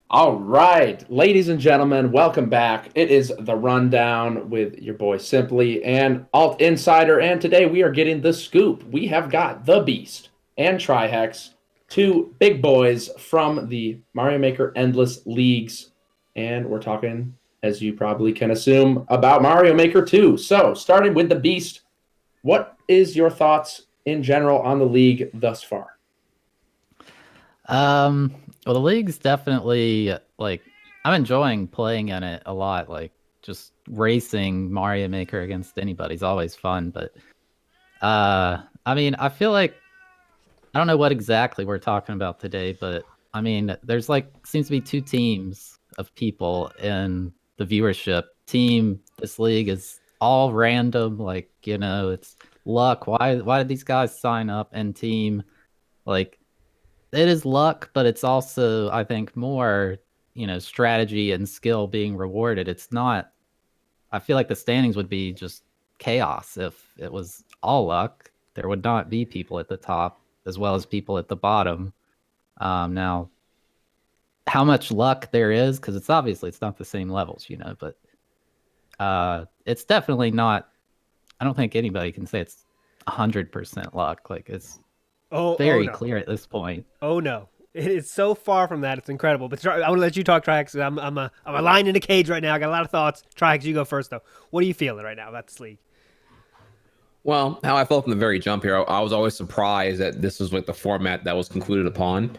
All right, ladies and gentlemen, welcome back. It is the Rundown with your boy Simply and ALTInsider, and today we are getting the scoop. We have got the Beast and Trihex, two big boys from the Mario Maker Endless Leagues, and we're talking, as you probably can assume, about Mario Maker 2. So, starting with the Beast, what is your thoughts in general on the league thus far? Well, the league's definitely like I'm enjoying playing in it a lot. Like just racing Mario Maker against anybody's always fun. But I mean, I feel like I don't know what exactly we're talking about today, but I mean, there's like seems to be two teams of people in the viewership. Team this league is all random, like it's luck. Why did these guys sign up? And team like it is luck, but it's also, I think, more, strategy and skill being rewarded. It's not, I feel like the standings would be just chaos if it was all luck. There would not be people at the top as well as people at the bottom. Now, how much luck there is, because it's not the same levels, but it's definitely not, I don't think anybody can say it's 100% luck. Like, it's Oh very no. clear at this point. Oh no. It is so far from that. It's incredible. But I want to let you talk, Trihex. I'm a lion in a cage right now. I got a lot of thoughts. Trihex, you go first though. What are you feeling right now about this league? Well, how I felt from the very jump here, I was always surprised that this was like the format that was concluded upon.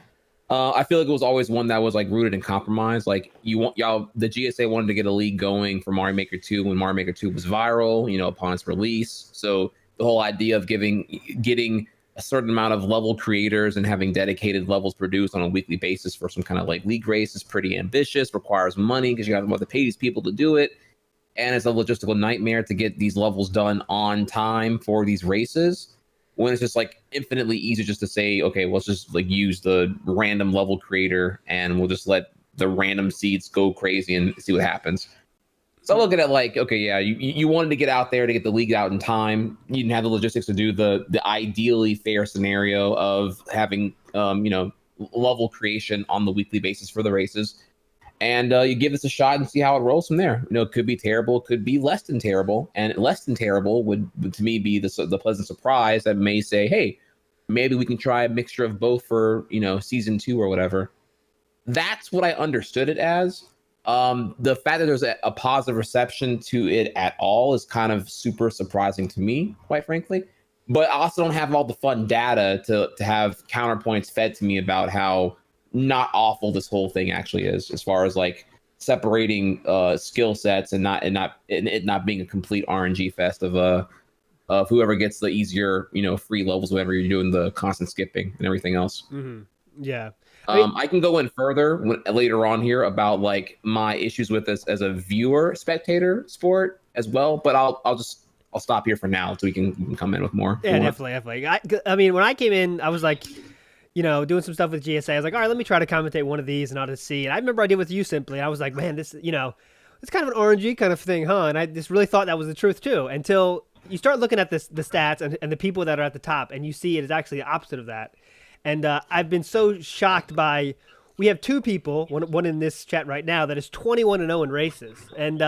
I feel like it was always one that was like rooted in compromise. Like the GSA wanted to get a league going for Mario Maker 2 when Mario Maker 2 was viral, upon its release. So the whole idea of getting a certain amount of level creators and having dedicated levels produced on a weekly basis for some kind of like league race is pretty ambitious, requires money because you have to pay these people to do it, and it's a logistical nightmare to get these levels done on time for these races, when it's just like infinitely easier just to say, okay, let's just like use the random level creator and we'll just let the random seeds go crazy and see what happens. So I look at it like, okay, yeah, you wanted to get out there to get the league out in time. You didn't have the logistics to do the ideally fair scenario of having level creation on the weekly basis for the races, and you give this a shot and see how it rolls from there. It could be terrible, could be less than terrible, and less than terrible would to me be the pleasant surprise that may say, hey, maybe we can try a mixture of both for season 2 or whatever. That's what I understood it as. The fact that there's a positive reception to it at all is kind of super surprising to me, quite frankly. But I also don't have all the fun data to have counterpoints fed to me about how not awful this whole thing actually is, as far as like separating skill sets and it not being a complete RNG fest of whoever gets the easier free levels whenever you're doing the constant skipping and everything else. Mm-hmm. Yeah. I mean, I can go in further later on here about like my issues with this as a viewer spectator sport as well, but I'll stop here for now so we can come in with more if you yeah, want. definitely. I mean, when I came in, I was like, doing some stuff with GSA. I was like, all right, let me try to commentate one of these and I'll just see. And I remember I did with you Simply. And I was like, man, this, it's kind of an RNG kind of thing, huh? And I just really thought that was the truth too, until you start looking at the stats and the people that are at the top, and you see it is actually the opposite of that. And I've been so shocked by. We have two people, one in this chat right now, that is 21-0 in races. And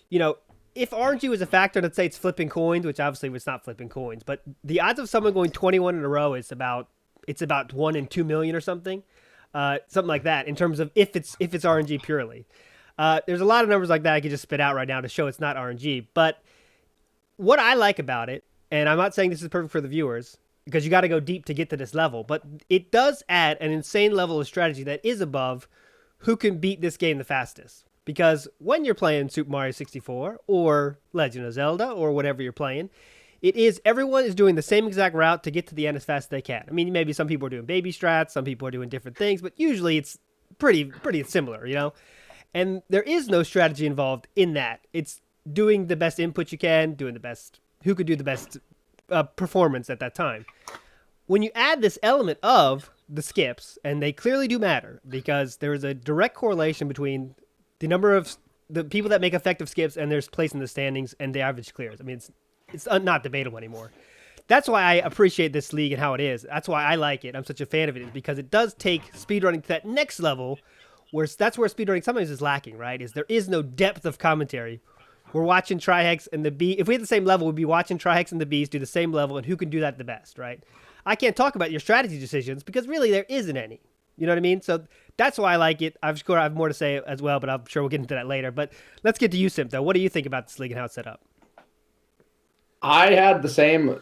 you know, if RNG was a factor, let's say it's flipping coins, which obviously it's not flipping coins, but the odds of someone going 21 in a row is about 1 in 2 million or something like that. In terms of if it's RNG purely, there's a lot of numbers like that I could just spit out right now to show it's not RNG. But what I like about it, and I'm not saying this is perfect for the viewers, because you got to go deep to get to this level, but it does add an insane level of strategy that is above who can beat this game the fastest. Because when you're playing Super Mario 64 or Legend of Zelda or whatever you're playing, it is everyone is doing the same exact route to get to the end as fast as they can. I mean, maybe some people are doing baby strats, some people are doing different things, but usually it's pretty similar. And there is no strategy involved in that. It's doing the best input you can, doing the best, who could do the best performance at that time. When you add this element of the skips, and they clearly do matter because there is a direct correlation between the number of the people that make effective skips and their place in the standings and the average clears. I mean, it's not debatable anymore. That's why I appreciate this league and how it is. That's why I like it. I'm such a fan of it, is because it does take speedrunning to that next level that's where speedrunning sometimes is lacking, right? Is there is no depth of commentary. We're watching Trihex and the Beast. If we had the same level, we'd be watching Trihex and the Beast do the same level, and who can do that the best, right? I can't talk about your strategy decisions because really there isn't any. You know what I mean? So that's why I like it. I'm sure I have more to say as well, but I'm sure we'll get into that later. But let's get to you, Simp, though. What do you think about this league and how it's set up? I had the same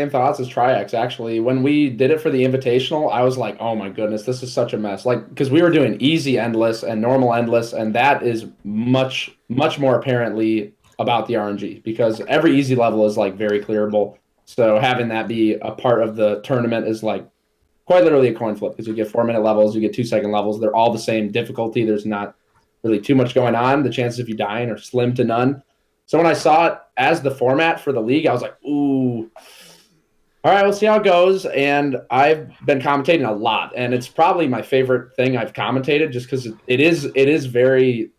thoughts as Trihex, actually. When we did it for the Invitational, I was like, oh my goodness, this is such a mess. Like, because we were doing easy endless and normal endless, and that is much more apparently about the RNG, because every easy level is like very clearable. So having that be a part of the tournament is like quite literally a coin flip, because you get 4-minute levels, you get 2-second levels. They're all the same difficulty. There's not really too much going on. The chances of you dying are slim to none. So when I saw it as the format for the league, I was like, ooh, all right, we'll see how it goes. And I've been commentating a lot, and it's probably my favorite thing I've commentated, just because it is very,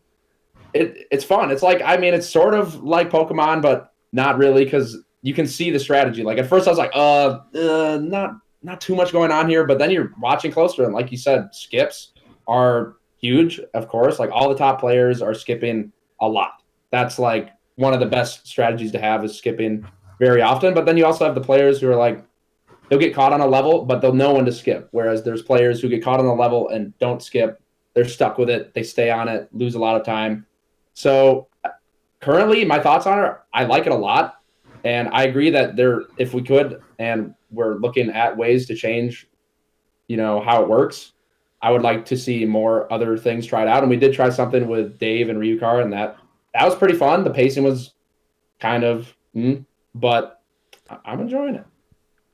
it's fun. It's like, I mean, it's sort of like Pokemon, but not really, because you can see the strategy. Like at first I was like, not too much going on here, but then you're watching closer, and like you said, skips are huge, of course. Like all the top players are skipping a lot. That's like one of the best strategies to have, is skipping very often. But then you also have the players who are like, they'll get caught on a level, but they'll know when to skip. Whereas there's players who get caught on a level and don't skip. They're stuck with it. They stay on it, lose a lot of time. So currently my thoughts on it, I like it a lot. And I agree that if we could, and we're looking at ways to change, how it works, I would like to see more other things tried out. And we did try something with Dave and Ryukar, and that was pretty fun. The pacing was kind of, but I'm enjoying it.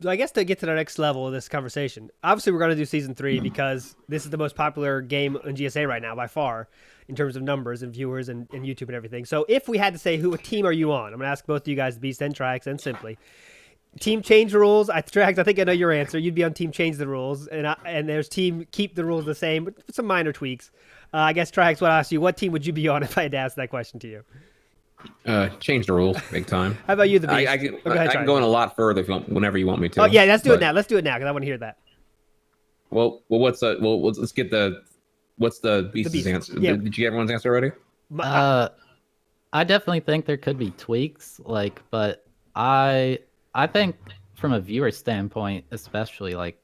So I guess to get to the next level of this conversation, obviously we're going to do season 3 because this is the most popular game on GSA right now by far in terms of numbers and viewers and YouTube and everything. So if we had to say, what team are you on? I'm going to ask both of you guys, Beast and Trihex and Simply. Team change the rules. Trihex, I think I know your answer. You'd be on team change the rules, and there's team keep the rules the same, but with some minor tweaks. I guess Trihex, what I ask you, what team would you be on if I had to ask that question to you? Change the rules, big time. How about you, the Beast? I can go in a lot further if you want, whenever you want me to. Oh yeah, let's do it now. Let's do it now because I want to hear that. Let's get what's the Beast's answer? Yeah. Did you get everyone's answer already? I definitely think there could be tweaks, but I think from a viewer standpoint, especially, like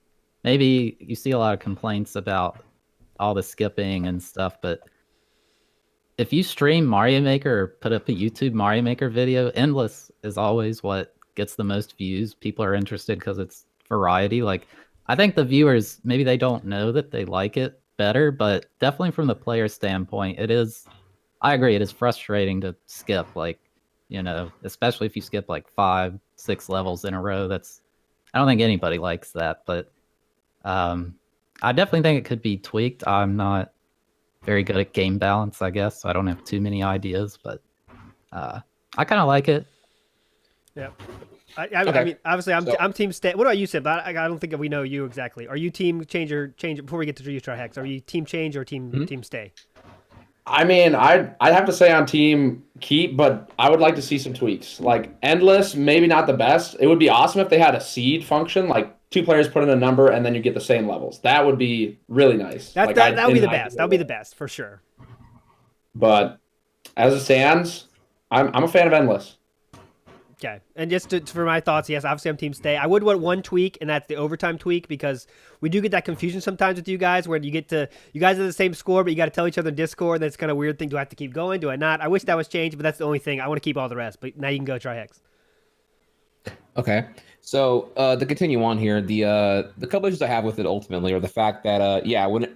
maybe you see a lot of complaints about all the skipping and stuff, but if you stream Mario Maker or put up a YouTube Mario Maker video, endless is always what gets the most views. People are interested because it's variety. Like, I think the viewers, maybe they don't know that they like it better, but definitely from the player standpoint, I agree, it is frustrating to skip, especially if you skip like 5-6 levels in a row. I don't think anybody likes that, but I definitely think it could be tweaked. I'm not very good at game balance, I guess. So I don't have too many ideas, but I kind of like it. Yeah. I mean, obviously, I'm team stay. What about you, Sid? I don't think we know you exactly. Are you team change before we get to you, Trihex? Are you team change or team stay? I mean, I'd have to say on team keep, but I would like to see some tweaks. Like endless, maybe not the best. It would be awesome if they had a seed function, like 2 players put in a number and then you get the same levels. That would be really nice. That would be the best. That would be the best for sure. But as it stands, I'm a fan of endless. Okay, and just for my thoughts, yes, obviously I'm team stay. I would want one tweak, and that's the overtime tweak, because we do get that confusion sometimes with you guys, where you guys are the same score, but you got to tell each other in Discord. That's kind of weird thing. Do I have to keep going? Do I not? I wish that was changed, but that's the only thing. I want to keep all the rest, but now you can go Trihex. Okay, so to continue on here, the couple issues I have with it ultimately are the fact that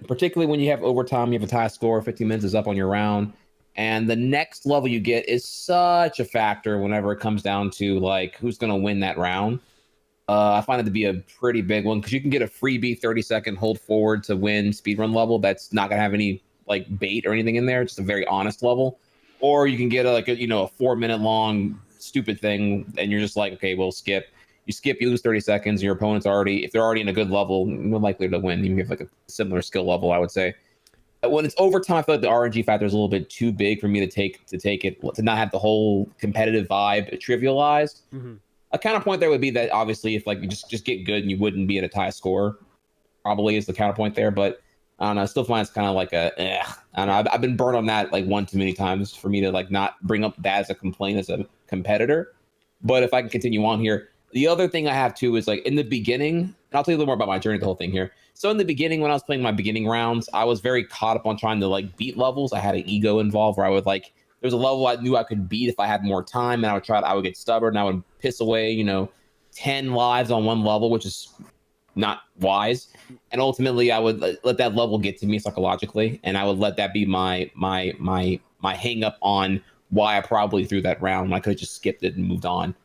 particularly when you have overtime, you have a tie score, 15 minutes is up on your round. And the next level you get is such a factor whenever it comes down to like who's going to win that round. I find it to be a pretty big one, because you can get a freebie 30-second hold forward to win speedrun level that's not going to have any like bait or anything in there. It's just a very honest level. Or you can get a 4-minute long stupid thing, and you're just like, okay, we'll skip. You skip, you lose 30 seconds. Your opponent's if they're already in a good level, more likely to win. Even if like a similar skill level, I would say. When it's overtime, I feel like the RNG factor is a little bit too big for me to take it, to not have the whole competitive vibe trivialized. Mm-hmm. A counterpoint there would be that obviously if like you just get good and you wouldn't be at a tie score, probably is the counterpoint there. But I don't know. I still find it's kind of like I don't know. I've been burned on that like one too many times for me to like not bring up that as a complaint as a competitor. But if I can continue on here, the other thing I have too is like in the beginning, and I'll tell you a little more about my journey, the whole thing here. So in the beginning, when I was playing my beginning rounds, I was very caught up on trying to like beat levels. I had an ego involved where I would like, there was a level I knew I could beat if I had more time, and I would get stubborn, and I would piss away, 10 lives on one level, which is not wise. And ultimately I would let that level get to me psychologically, and I would let that be my hang up on why I probably threw that round when I could have just skipped it and moved on.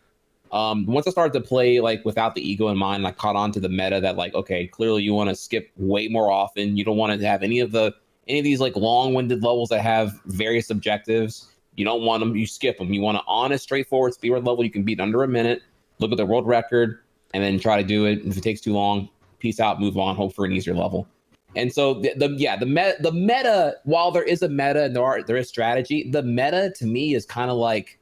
Once I started to play like without the ego in mind, I caught on to the meta that like, okay, clearly you want to skip way more often. You don't want to have any of these like long-winded levels that have various objectives. You don't want them, you skip them. You want an honest, straightforward speedrun level you can beat under a minute, look at the world record, and then try to do it. If it takes too long, peace out, move on, hope for an easier level. And so the meta, while there is a meta and there is strategy, the meta to me is kind of like,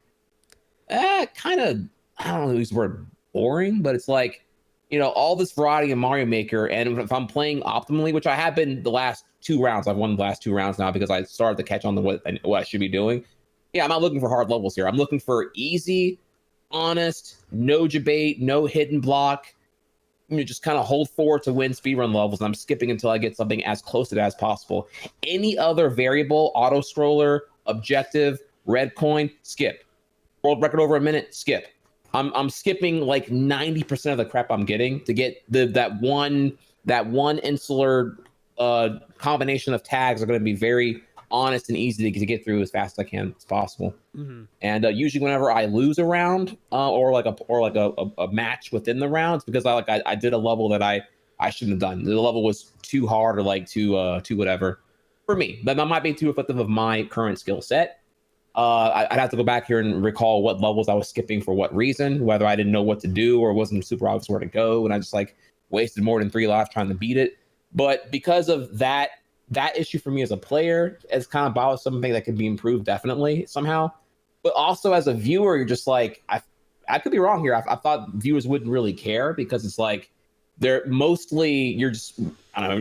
kind of, I don't know use the word boring, but it's like, all this variety in Mario Maker. And if I'm playing optimally, which I have been the last 2 rounds, I've won the last 2 rounds now because I started to catch on to what I should be doing. Yeah, I'm not looking for hard levels here. I'm looking for easy, honest, no debate, no hidden block. Just kind of hold forward to win speedrun levels, and I'm skipping until I get something as close to that as possible. Any other variable, auto scroller, objective, red coin, skip. World record over a minute, skip. I'm skipping like 90% of the crap I'm getting to get that one insular combination of tags are going to be very honest and easy to get through as fast as I can as possible. Mm-hmm. And usually whenever I lose a round or a match within the rounds, because I did a level that I shouldn't have done. The level was too hard or like too whatever for me. That might be too reflective of my current skill set. I'd have to go back here and recall what levels I was skipping for what reason, whether I didn't know what to do or wasn't super obvious where to go, and I just like wasted more than 3 lives trying to beat it. But because of that issue for me as a player, it's kind of about something that could be improved definitely somehow. But also as a viewer, you're just like, I could be wrong here. I thought viewers wouldn't really care because it's like they're mostly, you're just, I don't know,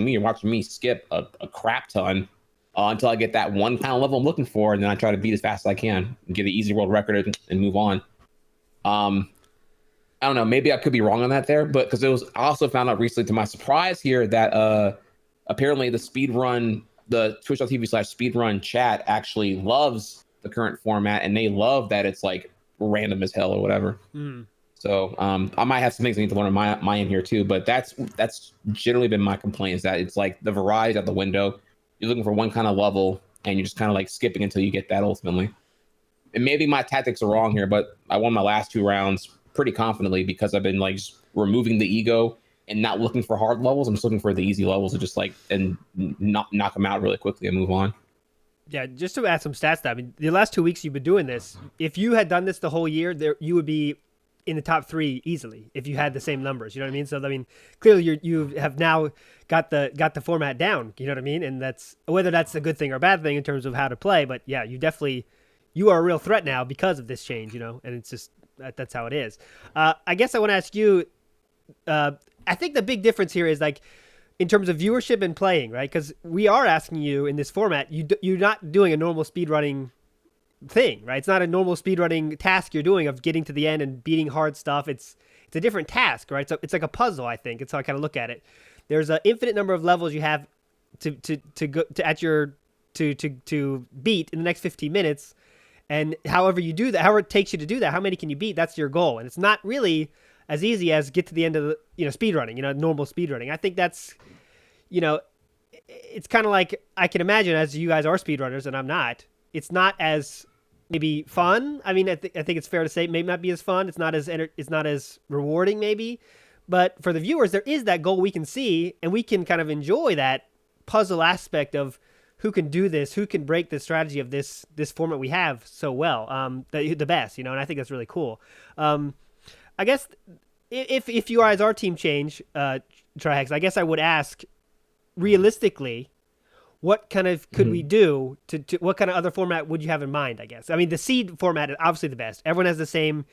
you're watching me skip a crap ton until I get that one kind of level I'm looking for, and then I try to beat as fast as I can and get an easy world record and move on. I don't know, maybe I could be wrong on that there, but because I also found out recently to my surprise here that apparently the Twitch.tv /speedrun chat actually loves the current format, and they love that it's like random as hell or whatever. So I might have some things I need to learn on my end here too, but that's generally been my complaint, is that it's like the variety out the window. You're looking for one kind of level and you're just kind of like skipping until you get that ultimately. And maybe my tactics are wrong here, but I won my last 2 rounds pretty confidently because I've been like just removing the ego and not looking for hard levels. I'm just looking for the easy levels to just like and knock them out really quickly and move on. Yeah, just to add some stats to that, I mean, the last 2 weeks you've been doing this, if you had done this the whole year, you would be in the top 3 easily if you had the same numbers. You know what I mean? So I mean, clearly you have now got the format down. You know what I mean? And that's whether that's a good thing or a bad thing in terms of how to play. But yeah, you are a real threat now because of this change. And it's just that's how it is. I guess I want to ask you. I think the big difference here is like in terms of viewership and playing, right? Because we are asking you in this format, you're not doing a normal speedrunning thing, right? It's not a normal speedrunning task you're doing of getting to the end and beating hard stuff. It's a different task, right? So it's like a puzzle, I think. It's how I kind of look at it. There's an infinite number of levels you have to beat in the next 15 minutes. And however you do that, however it takes you to do that, how many can you beat? That's your goal. And it's not really as easy as get to the end of the, speedrunning, normal speedrunning. I think that's, it's kind of like, I can imagine as you guys are speedrunners and I'm not, it's not as maybe fun. I mean, I think it's fair to say it may not be as fun. It's not as rewarding maybe, but for the viewers, there is that goal we can see, and we can kind of enjoy that puzzle aspect of who can do this, who can break the strategy of this format we have so well, the best, and I think that's really cool. I guess if you guys are team change, Trihex, I guess I would ask realistically, what kind of could we do to what kind of other format would you have in mind? I guess. I mean, the seed format is obviously the best. Everyone has the same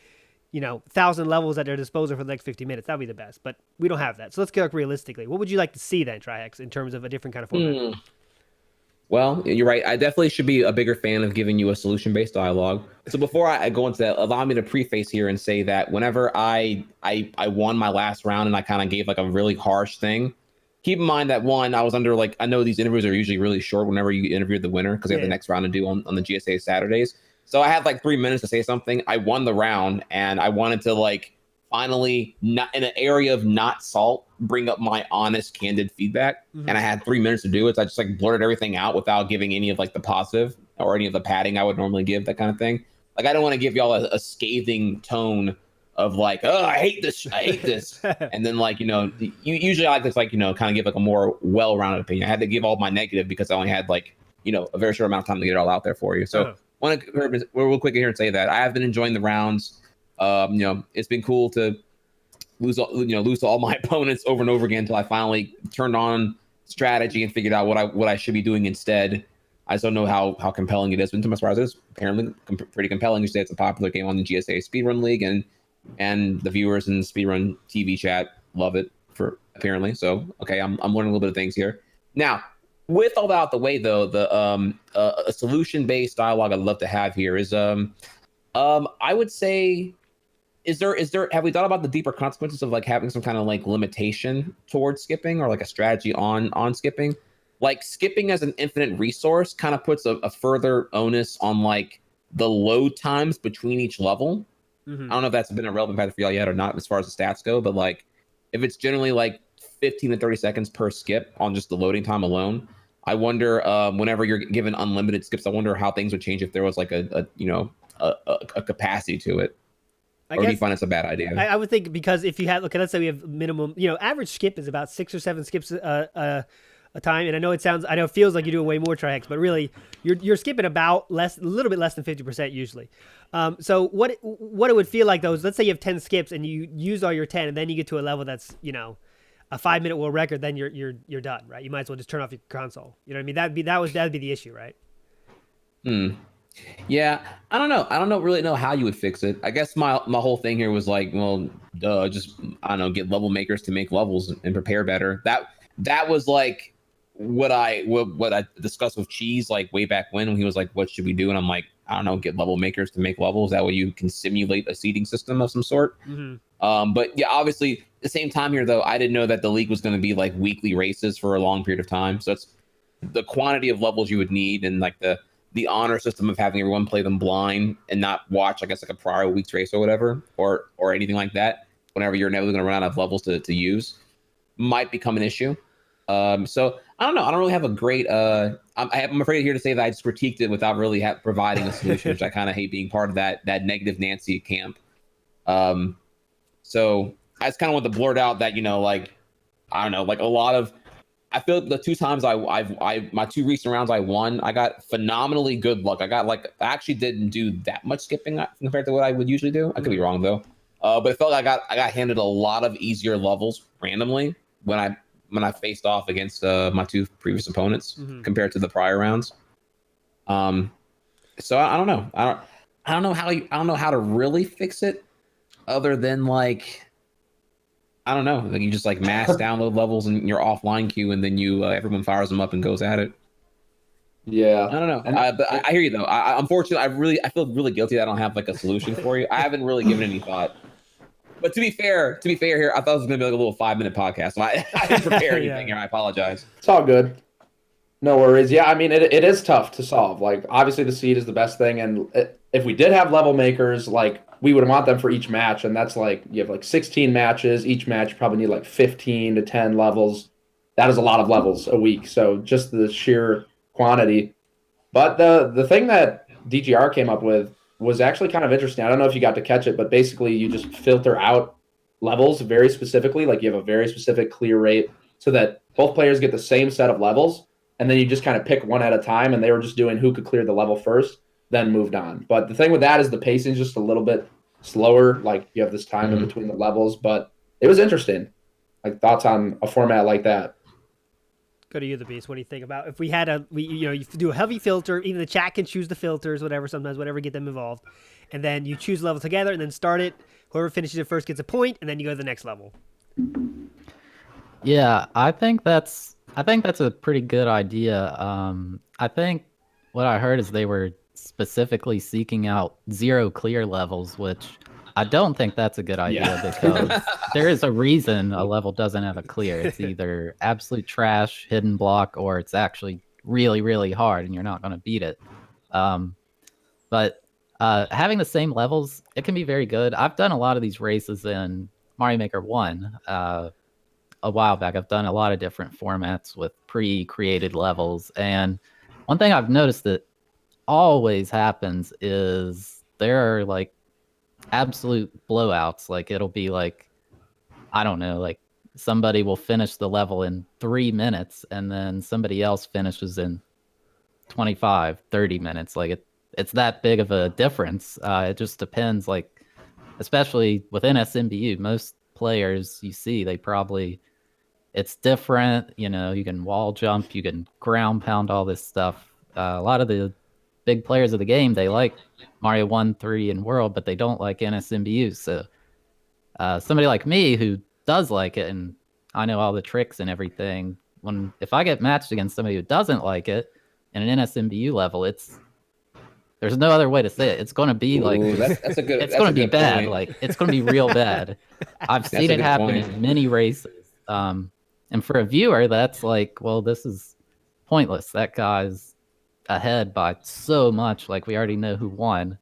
1,000 levels at their disposal for the next 50 minutes. That'd be the best. But we don't have that. So let's get realistically. What would you like to see then, Trihex, in terms of a different kind of format? Well, you're right. I definitely should be a bigger fan of giving you a solution-based dialogue. So before I go into that, allow me to preface here and say that whenever I won my last round and I kind of gave like a really harsh thing, keep in mind that one, I was under like, I know these interviews are usually really short whenever you interview the winner because they have the next round to do on the GSA Saturdays. So I had like 3 minutes to say something. I won the round and I wanted to like finally, not in an area of not salt, bring up my honest, candid feedback. And I had 3 minutes to do it. So I just like blurted everything out without giving any of like the positive or any of the padding I would normally give, that kind of thing. Like, I don't want to give y'all a scathing tone of like, oh, I hate this. And then like, usually I like to like, kind of give like a more well-rounded opinion. I had to give all my negative because I only had like, a very short amount of time to get it all out there for you. So want to real quick here and say that I have been enjoying the rounds. It's been cool to lose to all my opponents over and over again until I finally turned on strategy and figured out what I should be doing instead. I just don't know how compelling it is. But to my surprise, it's apparently pretty compelling. You say it's a popular game on the GSA Speedrun League, and the viewers in Speedrun TV chat love it for apparently. So okay, I'm learning a little bit of things here. Now, with all that out the way, though, a solution-based dialogue I'd love to have here is I would say. Have we thought about the deeper consequences of like having some kind of like limitation towards skipping or like a strategy on skipping? Like skipping as an infinite resource kind of puts a further onus on like the load times between each level. I don't know if that's been a relevant factor for y'all yet or not as far as the stats go, but like if it's generally like 15 to 30 seconds per skip on just the loading time alone, I wonder whenever you're given unlimited skips, I wonder how things would change if there was like a capacity to it. Or do you find it's a bad idea? I would think because if you have, let's say we have minimum, average skip is about 6 or 7 skips a time. And I know it feels like you're doing way more Trihex, but really you're skipping about a little bit less than 50% usually. So what it would feel like though is, let's say you have 10 skips and you use all your 10 and then you get to a level that's, a 5-minute world record, then you're done, right? You might as well just turn off your console. You know what I mean? That'd be the issue, right? Yeah, I don't know. Really know how you would fix it. I guess my whole thing here was like, well, just I don't know, get level makers to make levels and prepare better. That was like what I discussed with Cheese like way back when he was like, what should we do? And I'm like, I don't know, get level makers to make levels. That way you can simulate a seeding system of some sort. But yeah, obviously at the same time here though, I didn't know that the league was going to be like weekly races for a long period of time. So it's the quantity of levels you would need and like the honor system of having everyone play them blind and not watch, I guess, like a prior week's race or whatever, or anything like that, whenever you're never going to run out of levels to use, might become an issue. So I don't know. I don't really have a great, I'm afraid here to say that I just critiqued it without really providing a solution, which I kind of hate being part of that negative Nancy camp. So I just kind of want to blurt out that, like, I don't know, like a lot of, I feel like the 2 times my 2 recent rounds I won, I got phenomenally good luck. I actually didn't do that much skipping compared to what I would usually do. I could be wrong though. But it felt like I got handed a lot of easier levels randomly when I faced off against my 2 previous opponents compared to the prior rounds. So I don't know. I don't know how to really fix it other than like, I don't know. Like you just like mass download levels in your offline queue, and then everyone fires them up and goes at it. Yeah, I don't know. But I hear you though. Unfortunately, I feel really guilty that I don't have like a solution for you. I haven't really given any thought. But to be fair here, I thought it was gonna be like a little 5-minute podcast. So I didn't prepare anything here. I apologize. It's all good. No worries. Yeah, I mean it is tough to solve. Like obviously the seed is the best thing, and if we did have level makers, like we would want them for each match, and that's like you have like 16 matches. Each match you probably need like 15 to 10 levels. That is a lot of levels a week. So just the sheer quantity. But the thing that DGR came up with was actually kind of interesting. I don't know if you got to catch it, but basically you just filter out levels very specifically. Like you have a very specific clear rate so that both players get the same set of levels, and then you just kind of pick one at a time, and they were just doing who could clear the level first, then moved on. But the thing with that is the pacing is just a little bit slower. Like you have this time in between the levels, but it was interesting. Like thoughts on a format like that? Go to you, the Beast. What do you think about if we had you do a heavy filter? Even the chat can choose the filters, whatever. Sometimes, whatever, get them involved, and then you choose level together, and then start it. Whoever finishes it first gets a point, and then you go to the next level. Yeah, I think that's a pretty good idea. I think what I heard is they were specifically seeking out zero clear levels, which I don't think that's a good idea because there is a reason a level doesn't have a clear. It's either absolute trash, hidden block, or it's actually really, really hard and you're not going to beat it. But having the same levels, it can be very good. I've done a lot of these races in Mario Maker 1 a while back. I've done a lot of different formats with pre-created levels. And one thing I've noticed that always happens is there are like absolute blowouts. Like it'll be like, I don't know, like somebody will finish the level in 3 minutes and then somebody else finishes in 25, 30 minutes. Like it's that big of a difference. It just depends, like, especially within SMBU, most players you see, it's different. You know, you can wall jump, you can ground pound, all this stuff. A lot of the big players of the game, they like Mario 1, 3, and World, but they don't like NSMBU. So somebody like me who does like it, and I know all the tricks and everything, if I get matched against somebody who doesn't like it in an NSMBU level, there's no other way to say it. It's going to be like, that's a good. It's going to be bad. Point. Like it's going to be real bad. I've seen it happen in many races. And for a viewer, that's like, well, this is pointless. That guy's ahead by so much. Like we already know who won.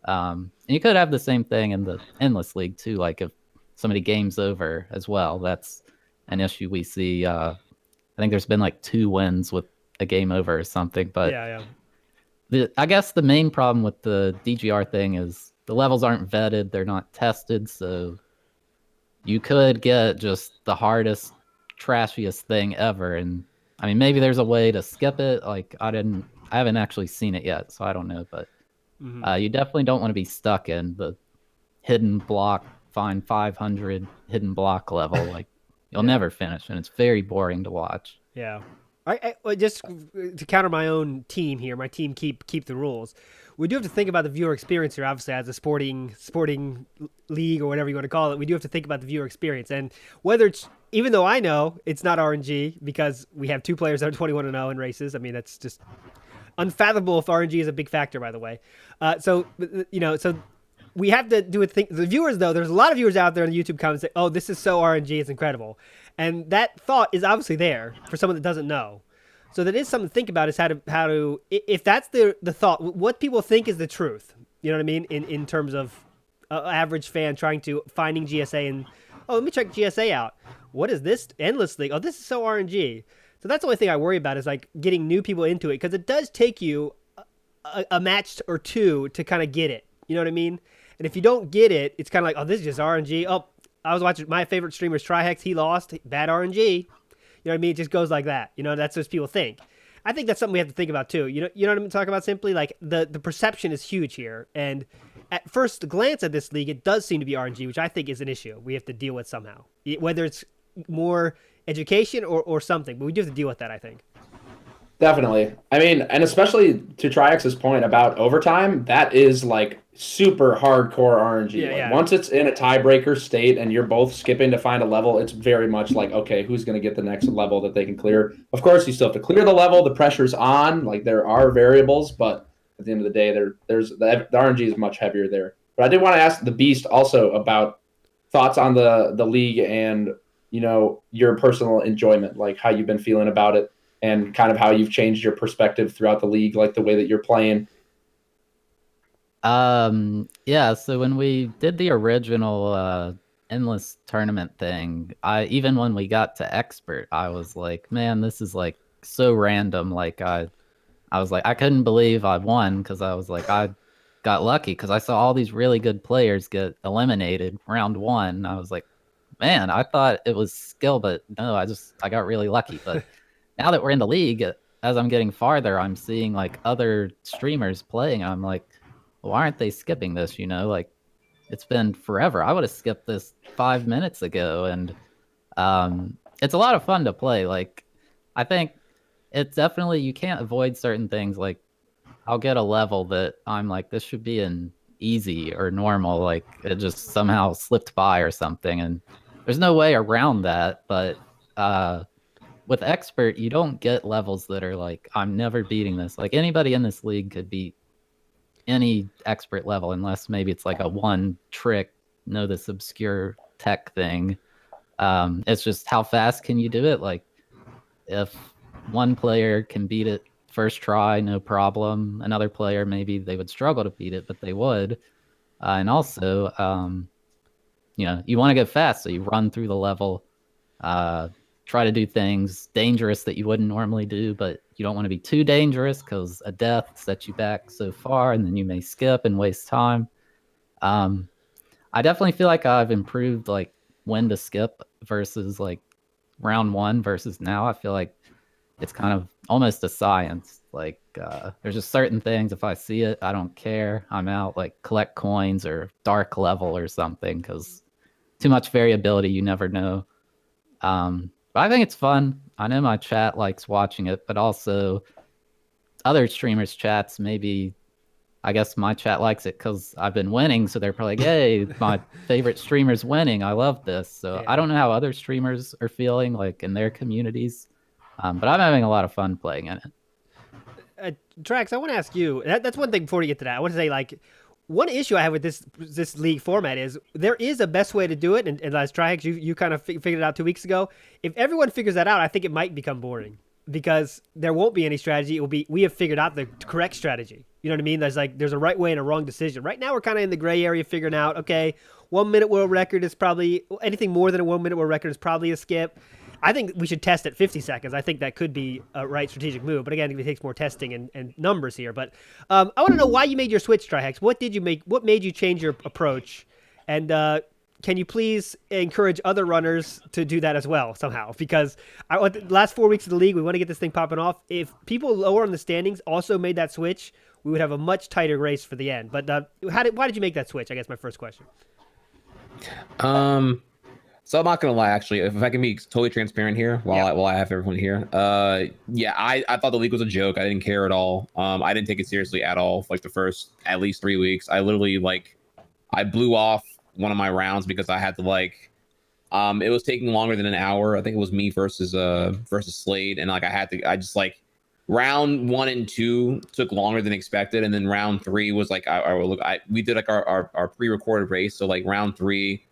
And you could have the same thing in the Endless League too. Like if somebody games over as well, that's an issue we see. I think there's been like 2 wins with a game over or something. But I guess the main problem with the DGR thing is the levels aren't vetted. They're not tested. So you could get just the hardest, trashiest thing ever. And I mean, maybe there's a way to skip it. Like I haven't actually seen it yet, so I don't know. But you definitely don't want to be stuck in the hidden block, find 500 hidden block level. Like you'll never finish, and it's very boring to watch. Yeah. I just to counter my own team here, my team keep the rules. We do have to think about the viewer experience here. Obviously, as a sporting league or whatever you want to call it, we do have to think about the viewer experience. And whether it's, even though I know it's not RNG because we have 2 players that are 21-0 in races. I mean, that's just unfathomable if RNG is a big factor, by the way. So we have to do a thing. The viewers, though, there's a lot of viewers out there in the YouTube comments say, "Oh, this is so RNG, it's incredible," and that thought is obviously there for someone that doesn't know. So that is something to think about: is how to if that's the thought, what people think is the truth. You know what I mean? In terms of average fan finding GSA and let me check GSA out. What is this Endless League? Oh, this is so RNG. So that's the only thing I worry about is like getting new people into it because it does take you a match or 2 to kind of get it. You know what I mean? And if you don't get it, it's kind of like, oh, this is just RNG. Oh, I was watching my favorite streamer, Trihex. He lost. Bad RNG. You know what I mean? It just goes like that. You know, that's what people think. I think that's something we have to think about too. You know what I'm talking about? Simply like the perception is huge here. And at first glance at this league, it does seem to be RNG, which I think is an issue we have to deal with somehow. Whether it's more education or something, but we do have to deal with that, I think. Definitely. I mean, and especially to Triex's point about overtime, that is like super hardcore RNG. Once it's in a tiebreaker state and you're both skipping to find a level, it's very much like, okay, who's going to get the next level that they can clear? Of course, you still have to clear the level. The pressure's on. Like there are variables, but at the end of the day, the RNG is much heavier there. But I did want to ask the Beast also about thoughts on the league and your personal enjoyment, like how you've been feeling about it. And kind of how you've changed your perspective throughout the league, like the way that you're playing. Yeah, so when we did the original endless tournament thing, even when we got to expert, I was like, man, this is like so random. Like I was like, I couldn't believe I won because I was like, I got lucky because I saw all these really good players get eliminated round 1. I was like, man, I thought it was skill, but no, I got really lucky. But now that we're in the league, as I'm getting farther, I'm seeing like other streamers playing. I'm like, why aren't they skipping this? Like it's been forever. I would have skipped this 5 minutes ago. And it's a lot of fun to play. Like I think it's definitely, you can't avoid certain things. Like I'll get a level that I'm like, this should be an easy or normal, like it just somehow slipped by or something, and there's no way around that. But with expert, you don't get levels that are like, I'm never beating this. Like anybody in this league could beat any expert level, unless maybe it's like a one trick, know this obscure tech thing. It's just how fast can you do it? Like if one player can beat it first try, no problem. Another player, maybe they would struggle to beat it, but they would. And also, you want to go fast, so you run through the level, try to do things dangerous that you wouldn't normally do, but you don't want to be too dangerous because a death sets you back so far, and then you may skip and waste time. I definitely feel like I've improved like when to skip versus like round one versus now. I feel like it's kind of almost a science. Like there's just certain things, if I see it, I don't care. I'm out, like collect coins or dark level or something, because too much variability, you never know. But I think it's fun. I know my chat likes watching it, but also other streamers' chats, maybe, I guess my chat likes it because I've been winning, so they're probably like, hey, my favorite streamer's winning. I love this. So Yeah. I don't know how other streamers are feeling, like in their communities, but I'm having a lot of fun playing in it. Trax, I want to ask you. That's one thing before we get to that. I want to say, like, one issue I have with this league format is there is a best way to do it, and as Trihex, you kind of figured it out 2 weeks ago. If everyone figures that out, I think it might become boring because there won't be any strategy. It will be, we have figured out the correct strategy. You know what I mean? There's a right way and a wrong decision. Right now, we're kind of in the gray area figuring out, okay, 1 minute world record is probably, anything more than a 1 minute world record is probably a skip. I think we should test at 50 seconds. I think that could be a right strategic move. But again, it takes more testing and numbers here. But I want to know why you made your switch, Trihex. What made you change your approach? And can you please encourage other runners to do that as well somehow? Because the last 4 weeks of the league, we want to get this thing popping off. If people lower on the standings also made that switch, we would have a much tighter race for the end. But why did you make that switch? I guess my first question. So I'm not gonna lie, actually, if I can be totally transparent here while I have everyone here. Yeah, I thought the league was a joke. I didn't care at all. I didn't take it seriously at all for like the first at least 3 weeks. I literally I blew off one of my rounds because I had to it was taking longer than an hour. I think it was me versus Slade, and round 1 and 2 took longer than expected, and then round 3 was we did our pre-recorded race. So like round 3.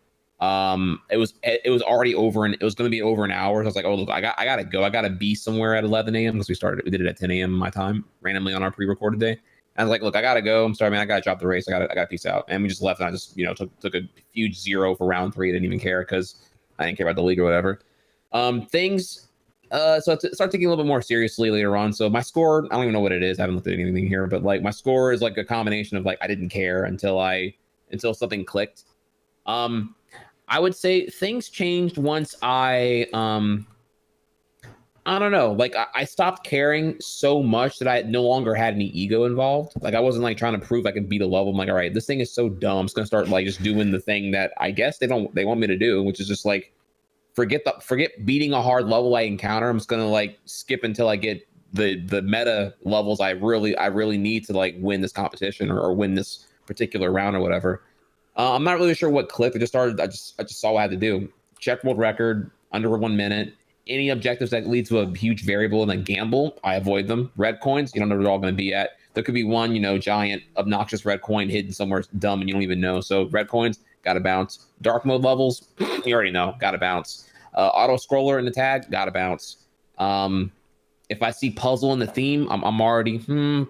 It was already over, and it was going to be over an hour. So I was like, oh look, I gotta go. I gotta be somewhere at 11 a.m. because we did it at 10 a.m. my time randomly on our pre-recorded day. And I was like, look, I gotta go. I'm sorry, man. I gotta drop the race. I gotta peace out. And we just left, and I just took a huge 0 for round 3. I didn't even care because I didn't care about the league or whatever. Things. So to start taking a little bit more seriously later on. So my score, I don't even know what it is. I haven't looked at anything here, but like my score is like a combination of I didn't care until something clicked. I would say things changed once I don't know, I stopped caring so much that I no longer had any ego involved. Like I wasn't trying to prove I could beat a level. I'm like, all right, this thing is so dumb. I'm just gonna start just doing the thing that I guess they want me to do, which is just forget beating a hard level I encounter. I'm just gonna skip until I get the meta levels I really need to win this competition or win this particular round or whatever. I'm not really sure what clicked. I just saw what I had to do. Check world record under 1 minute. Any objectives that lead to a huge variable and a gamble, I avoid them. Red coins, you don't know where they're all going to be at. There could be one, giant, obnoxious red coin hidden somewhere dumb and you don't even know. So red coins, got to bounce. Dark mode levels, you already know, got to bounce. Auto scroller in the tag, got to bounce. If I see puzzle in the theme, I'm already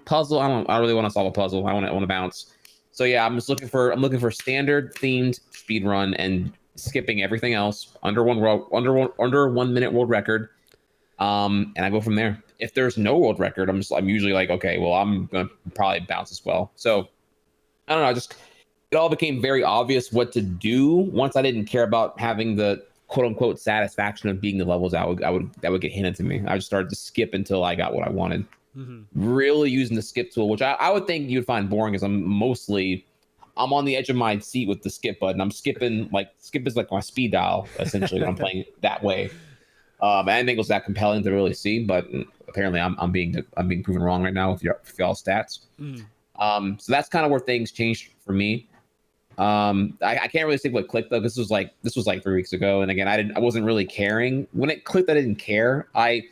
puzzle. I don't really want to solve a puzzle. I want to bounce. So yeah, I'm looking for standard themed speedrun and skipping everything else under 1 minute world record. And I go from there. If there's no world record, I'm usually okay, well, I'm gonna probably bounce as well. So I don't know, it all became very obvious what to do once I didn't care about having the quote unquote satisfaction of beating the levels that would get handed to me. I just started to skip until I got what I wanted. Mm-hmm. Really using the skip tool, which I would think you'd find boring, as I'm on the edge of my seat with the skip button. I'm skipping, skip is like my speed dial essentially when I'm playing it that way. I didn't think it was that compelling to really see, but apparently I'm being proven wrong right now with y'all's stats. So that's kind of where things changed for me. I can't really say what clicked though. This was like 3 weeks ago, and again, I wasn't really caring when it clicked. I didn't care. I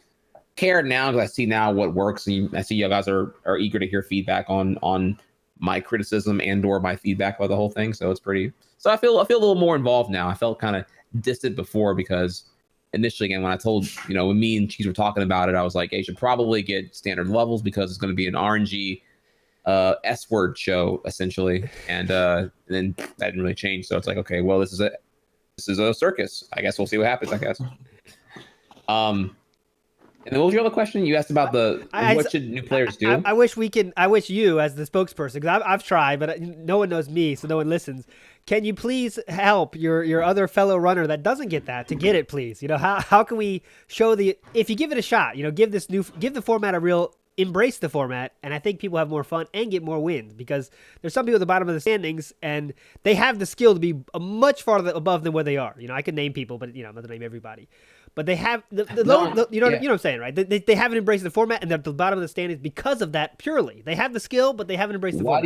care now because I see now what works, and I see you guys are eager to hear feedback on my criticism and or my feedback about the whole thing. So it's pretty. So I feel a little more involved now. I felt kind of distant before because initially, again, when I told when me and Cheese were talking about it, I was like, hey, you should probably get standard levels because it's going to be an RNG S word show essentially, and then that didn't really change. So it's like, okay, well, this is a circus. I guess we'll see what happens. I guess. And then what was your other question? You asked about what should new players do? I wish you, as the spokesperson, because I've tried, but no one knows me, so no one listens. Can you please help your other fellow runner that doesn't get that to get it, please? How can we show if you give it a shot, give the format a real embrace the format, and I think people have more fun and get more wins because there's some people at the bottom of the standings and they have the skill to be much farther above than where they are. I could name people, but I'm not gonna name everybody. But they have you know what I'm saying, right? They haven't embraced the format, and they're at the bottom of the standings because of that purely. They have the skill, but they haven't embraced the format.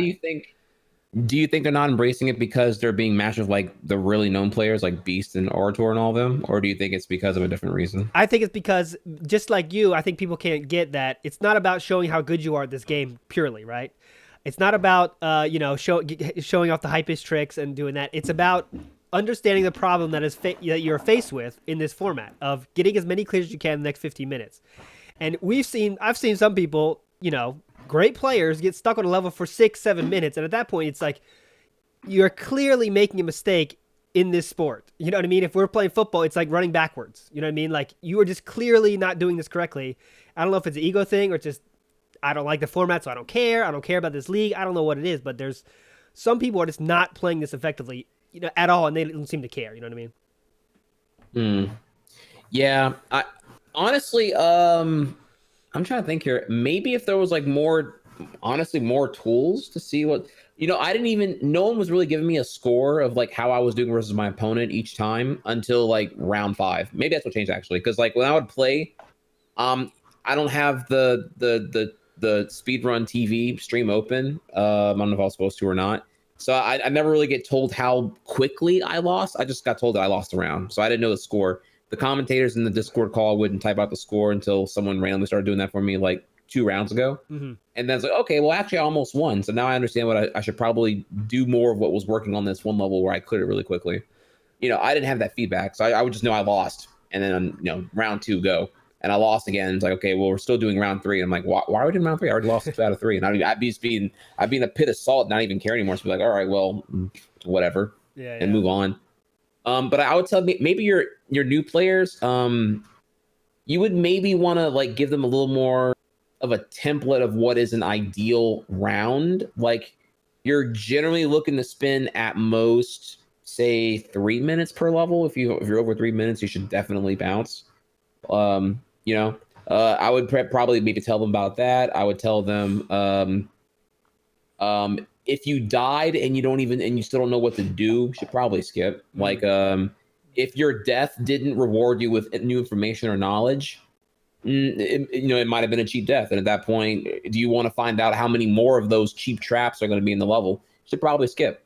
Do you think they're not embracing it because they're being matched with like the really known players like Beast and Orator and all of them? Or do you think it's because of a different reason? I think it's because, just like you, I think people can't get that. It's not about showing how good you are at this game purely, right? It's not about showing off the hypest tricks and doing that. It's about understanding the problem that you're faced with in this format of getting as many clears as you can in the next 15 minutes. And I've seen some people, great players get stuck on a level for 6-7 minutes, and at that point it's like you're clearly making a mistake in this sport. You know what I mean? If we're playing football, it's like running backwards. You know what I mean? Like you are just clearly not doing this correctly. I don't know if it's an ego thing or just I don't like the format, so I don't care about this league. I don't know what it is, but there's some people are just not playing this effectively at all, and they don't seem to care. You know what I mean? Yeah, I honestly I'm trying to think here. Maybe if there was like more tools to see what, no one was really giving me a score of like how I was doing versus my opponent each time until like round 5. Maybe that's what changed actually. Cause like when I would play, I don't have the Speedrun TV stream open. I don't know if I was supposed to or not. So I never really get told how quickly I lost. I just got told that I lost a round. So I didn't know the score. The commentators in the Discord call wouldn't type out the score until someone randomly started doing that for me like 2 rounds ago. Mm-hmm. And then it's like, okay, well, actually I almost won. So now I understand what I should probably do more of what was working on this one level where I cleared it really quickly. I didn't have that feedback. So I would just know I lost. And then, round 2 go. And I lost again. It's like, okay, well, we're still doing round 3. I'm like, why are we doing round 3? I already lost 2 out of 3. And I'd be in a pit of salt, not even care anymore. So be like, all right, well, whatever. And move on. But I would tell maybe your new players, you would maybe want to like give them a little more of a template of what is an ideal round. Like you're generally looking to spin at most, say 3 minutes per level. If you're over 3 minutes, you should definitely bounce. I would probably maybe tell them about that. I would tell them, if you died and you still don't know what to do, you should probably skip. Like, if your death didn't reward you with new information or knowledge, it might have been a cheap death. And at that point, do you want to find out how many more of those cheap traps are going to be in the level? You should probably skip.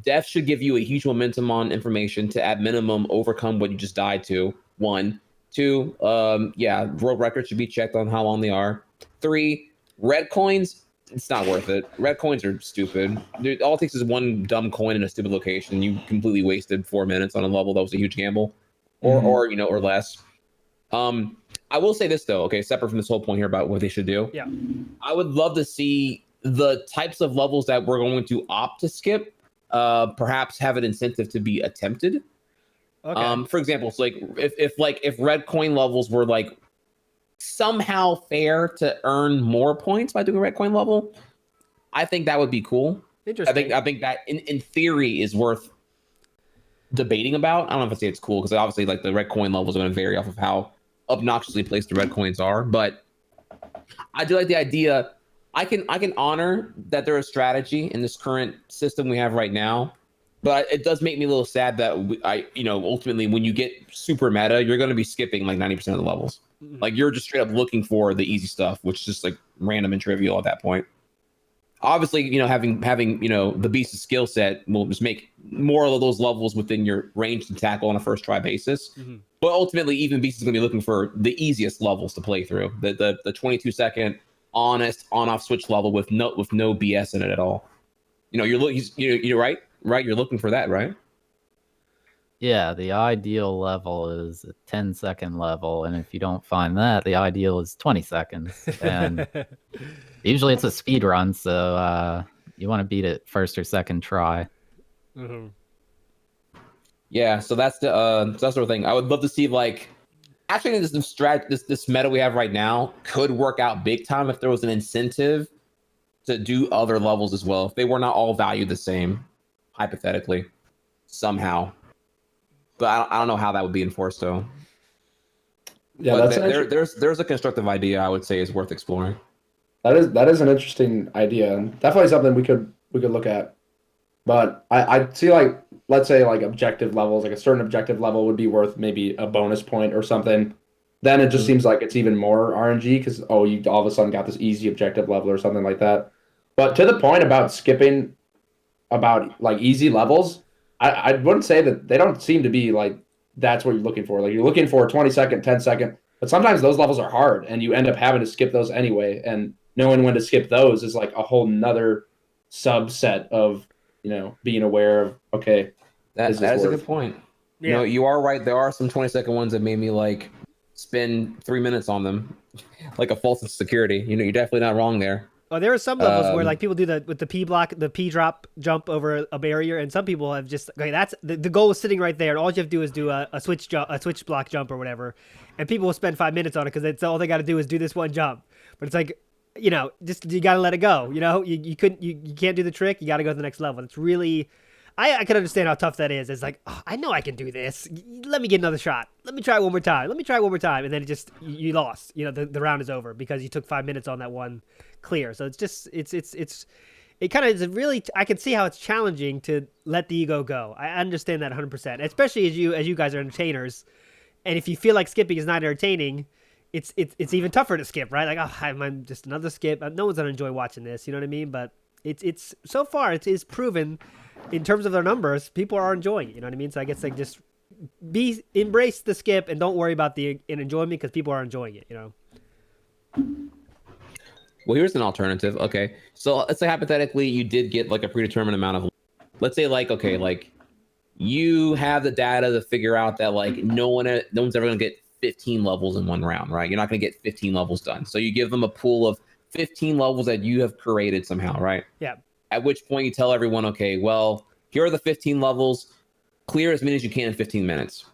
Death should give you a huge momentum on information to at minimum overcome what you just died to. 1, 2, world records should be checked on how long they are. 3, red coins. It's not worth it. Red coins are stupid. Dude, all it takes is one dumb coin in a stupid location. You completely wasted 4 minutes on a level that was a huge gamble, or less. I will say this though. Okay, separate from this whole point here about what they should do. Yeah, I would love to see the types of levels that we're going to opt to skip. Perhaps have an incentive to be attempted. Okay. For example, so like if red coin levels were like somehow fair to earn more points by doing a red coin level, I think that would be cool. Interesting. I think that in theory is worth debating about. I don't know if I say it's cool because obviously like the red coin levels are going to vary off of how obnoxiously placed the red coins are, but I do like the idea. I can honor that there is strategy in this current system we have right now, but it does make me a little sad that ultimately when you get super meta, you're going to be skipping like 90% of the levels. Like you're just straight up looking for the easy stuff, which is just like random and trivial at that point. obviously, having the beast's skill set will just make more of those levels within your range to tackle on a first try basis. Mm-hmm. But ultimately, even beast is going to be looking for the easiest levels to play through, the 22-second honest on-off switch level with no BS in it at all. You're right. You're looking for that, right? Yeah, the ideal level is a 10-second level, and if you don't find that, the ideal is 20 seconds. And usually it's a speed run, so you want to beat it first or second try. Mm-hmm. Yeah, so that's the sort of thing. I would love to see actually this meta we have right now could work out big time if there was an incentive to do other levels as well. If they were not all valued the same, hypothetically, somehow. But I don't know how that would be enforced though. Yeah, but there's a constructive idea I would say is worth exploring. That is an interesting idea, and definitely something we could look at. But I see let's say objective levels, like a certain objective level would be worth maybe a bonus point or something. Then it just seems like it's even more RNG because you all of a sudden got this easy objective level or something like that. But to the point about skipping about easy levels, I wouldn't say that they don't seem to be that's what you're looking for. Like you're looking for a 20-second, 10-second, but sometimes those levels are hard and you end up having to skip those anyway. And knowing when to skip those is a whole nother subset of, being aware of, okay, that is a good point. Yeah. You are right. There are some 20-second ones that made me spend 3 minutes on them, like a false security. You're definitely not wrong there. Oh, there are some levels where people do with the P block, the P drop jump over a barrier, and some people have just that's the goal is sitting right there, and all you have to do is do a switch block jump or whatever, and people will spend 5 minutes on it because it's all they got to do is do this one jump. But it's just you got to let it go. You can't do the trick. You got to go to the next level. It's really. I can understand how tough that is. It's I know I can do this. Let me get another shot. Let me try one more time. And then you lost. The round is over because you took 5 minutes on that one clear. So it kind of is really, I can see how it's challenging to let the ego go. I understand that 100%, especially as you guys are entertainers. And if you feel like skipping is not entertaining, it's even tougher to skip, right? I'm just another skip. No one's going to enjoy watching this. You know what I mean? But it's so far it is proven in terms of their numbers, people are enjoying it. You know what I mean? So I guess just embrace the skip and don't worry about the enjoyment because people are enjoying it. Well, here's an alternative. Okay, so let's say hypothetically you did get a predetermined amount of. Let's say you have the data to figure out that no one's ever gonna get 15 levels in one round, right? You're not gonna get 15 levels done. So you give them a pool of 15 levels that you have curated somehow, right? Yeah. At which point you tell everyone, okay, well, here are the 15 levels. Clear as many as you can in 15 minutes.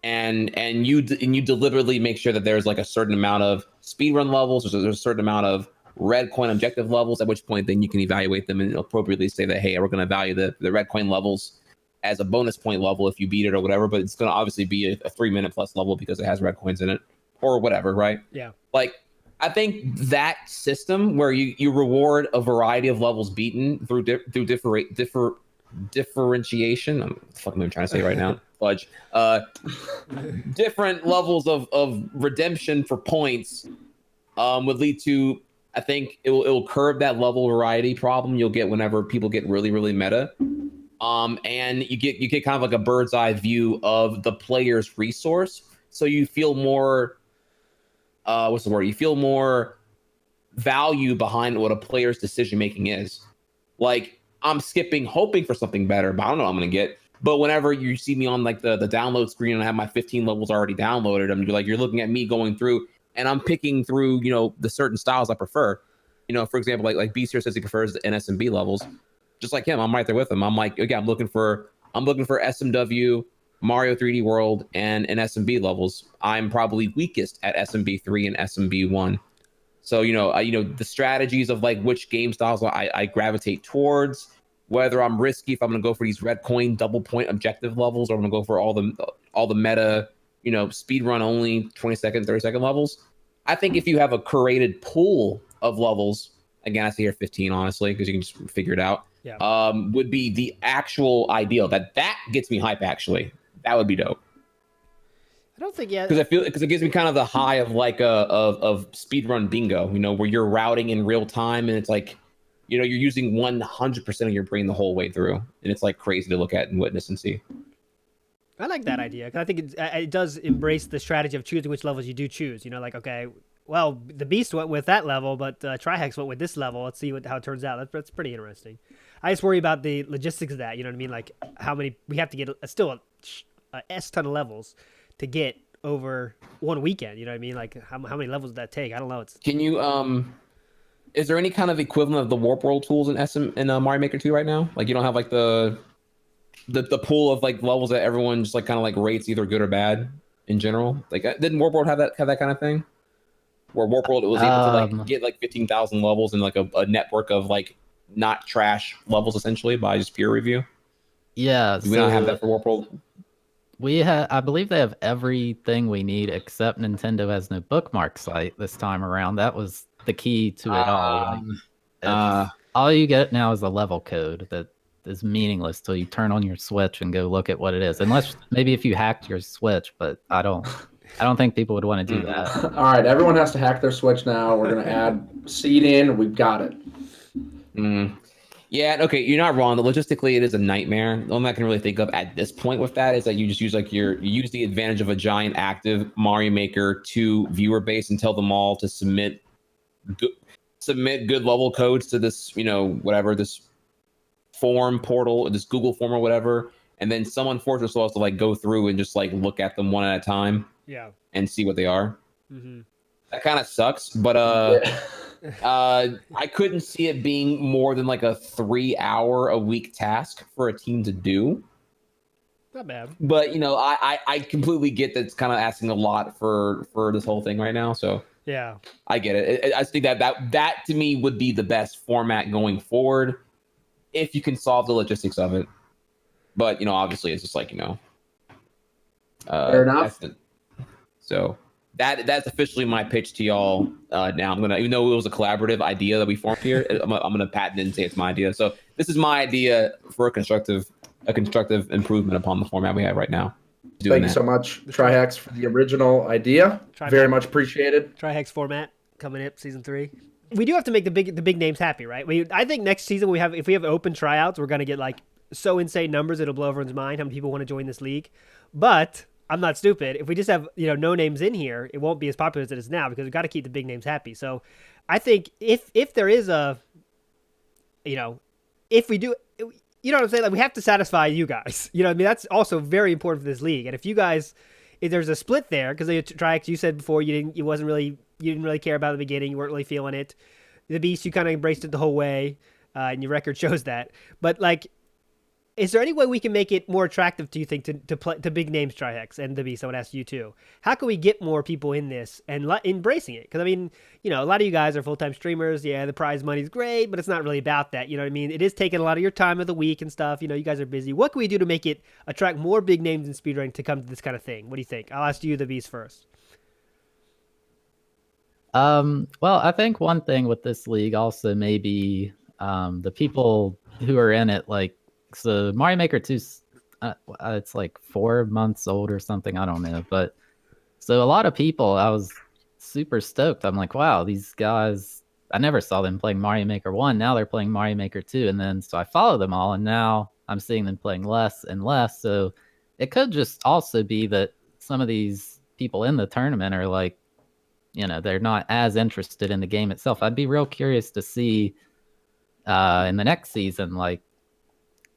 And you deliberately make sure that there's a certain amount of speedrun levels, or there's a certain amount of red coin objective levels, at which point then you can evaluate them and appropriately say that, hey, we're going to value the red coin levels as a bonus point level if you beat it or whatever, but it's going to obviously be a 3 minute plus level because it has red coins in it or whatever, right? Yeah. I think that system where you reward a variety of levels beaten through differentiation. What the fuck am I trying to say right now? Fudge. Different levels of redemption for points would lead to. I think it will curb that level variety problem you'll get whenever people get really, really meta. And you get kind of a bird's eye view of the player's resource, so you feel more. What's the word? You feel more value behind what a player's decision making is. I'm skipping, hoping for something better, but I don't know what I'm gonna get. But whenever you see me on the download screen and I have my 15 levels already downloaded, you're looking at me going through and I'm picking through the certain styles I prefer. For example, like Beast here says he prefers the NSMB levels. Just like him, I'm right there with him. I'm looking for SMW, Mario 3D World, and SMB levels. I'm probably weakest at SMB 3 and SMB 1. So the strategies of like which game styles I gravitate towards, whether I'm risky if I'm gonna go for these red coin double point objective levels, or I'm gonna go for all the meta, speed run only 20-second, 30-second levels. I think if you have a curated pool of levels, again I say here 15 honestly because you can just figure it out. Yeah. Would be the actual ideal. That gets me hype actually. That would be dope. I don't think yet. Because it gives me kind of the high of of speedrun bingo, where you're routing in real time and it's like you're using 100% of your brain the whole way through, and it's like crazy to look at and witness and see. I like that idea because I think it does embrace the strategy of choosing which levels you do choose. Like, okay, well, the Beast went with that level, but Trihex went with this level. Let's see how it turns out. That's pretty interesting. I just worry about the logistics of that. You know what I mean? Like how many we have to get still a S ton of levels to get over one weekend. You know what I mean? Like how many levels does that take? I don't know. Can you is there any kind of equivalent of the Warp World tools in Mario Maker 2 right now? Like you don't have like the pool of like levels that everyone just like kind of like rates either good or bad in general. Like didn't Warp World have that kind of thing? Where Warp World was able to like get like 15,000 levels and like a network of like not trash levels essentially by just peer review. Yeah, do we not have that for Warp World? I believe they have everything we need except Nintendo has no bookmark site this time around. That was the key to it all. All you get now is a level code that is meaningless till you turn on your Switch and go look at what it is. Unless maybe if you hacked your Switch, but I don't think people would want to do that. All right, everyone has to hack their Switch now. We're gonna add seed in. We've got it. Yeah, okay, you're not wrong. Logistically, it is a nightmare. The only thing I can really think of at this point with that is that you just use like you use the advantage of a giant active Mario Maker 2 viewer base and tell them all to submit good level codes to this, whatever, this form portal, this Google form or whatever, and then someone forces themselves to like go through and just like look at them one at a time. Yeah. And see what they are. Mm-hmm. That kind of sucks, but I couldn't see it being more than like a 3-hour a week task for a team to do. Not bad. But I completely get that it's kind of asking a lot for this whole thing right now. So yeah, I get it. I think that to me would be the best format going forward if you can solve the logistics of it. But obviously it's just like fair enough. So that's officially my pitch to y'all. Now I'm gonna, even though it was a collaborative idea that we formed here, I'm gonna patent it and say it's my idea. So this is my idea for a constructive improvement upon the format we have right now. Thank you so much, Trihex, for the original idea. Very much appreciated. Trihex format coming up season 3. We do have to make the big names happy, right? I think next season if we have open tryouts, we're gonna get like so insane numbers it'll blow everyone's mind how many people want to join this league. But I'm not stupid. If we just have no names in here, it won't be as popular as it is now because we've got to keep the big names happy. So I think if there is if we do, what I'm saying, like we have to satisfy you guys. What I mean? That's also very important for this league. And if there's a split there, because Trihex, you said before you didn't really care about it at the beginning, you weren't really feeling it. The Beast, you kind of embraced it the whole way, and your record shows that. But like, is there any way we can make it more attractive, do you think, to big names, Trihex and the Beast? I would ask you too. How can we get more people in this and embracing it? Because I mean, a lot of you guys are full-time streamers. Yeah, the prize money is great, but it's not really about that. You know what I mean? It is taking a lot of your time of the week and stuff. You guys are busy. What can we do to make it attract more big names in speedrunning to come to this kind of thing? What do you think? I'll ask you, the Beast, first. Well, I think one thing with this league also may be the people who are in it, like. So Mario Maker 2, it's like 4 months old or something. I don't know. But so a lot of people, I was super stoked. I'm like, wow, these guys, I never saw them playing Mario Maker 1. Now they're playing Mario Maker 2. And then so I follow them all. And now I'm seeing them playing less and less. So it could just also be that some of these people in the tournament are like, they're not as interested in the game itself. I'd be real curious to see in the next season, like,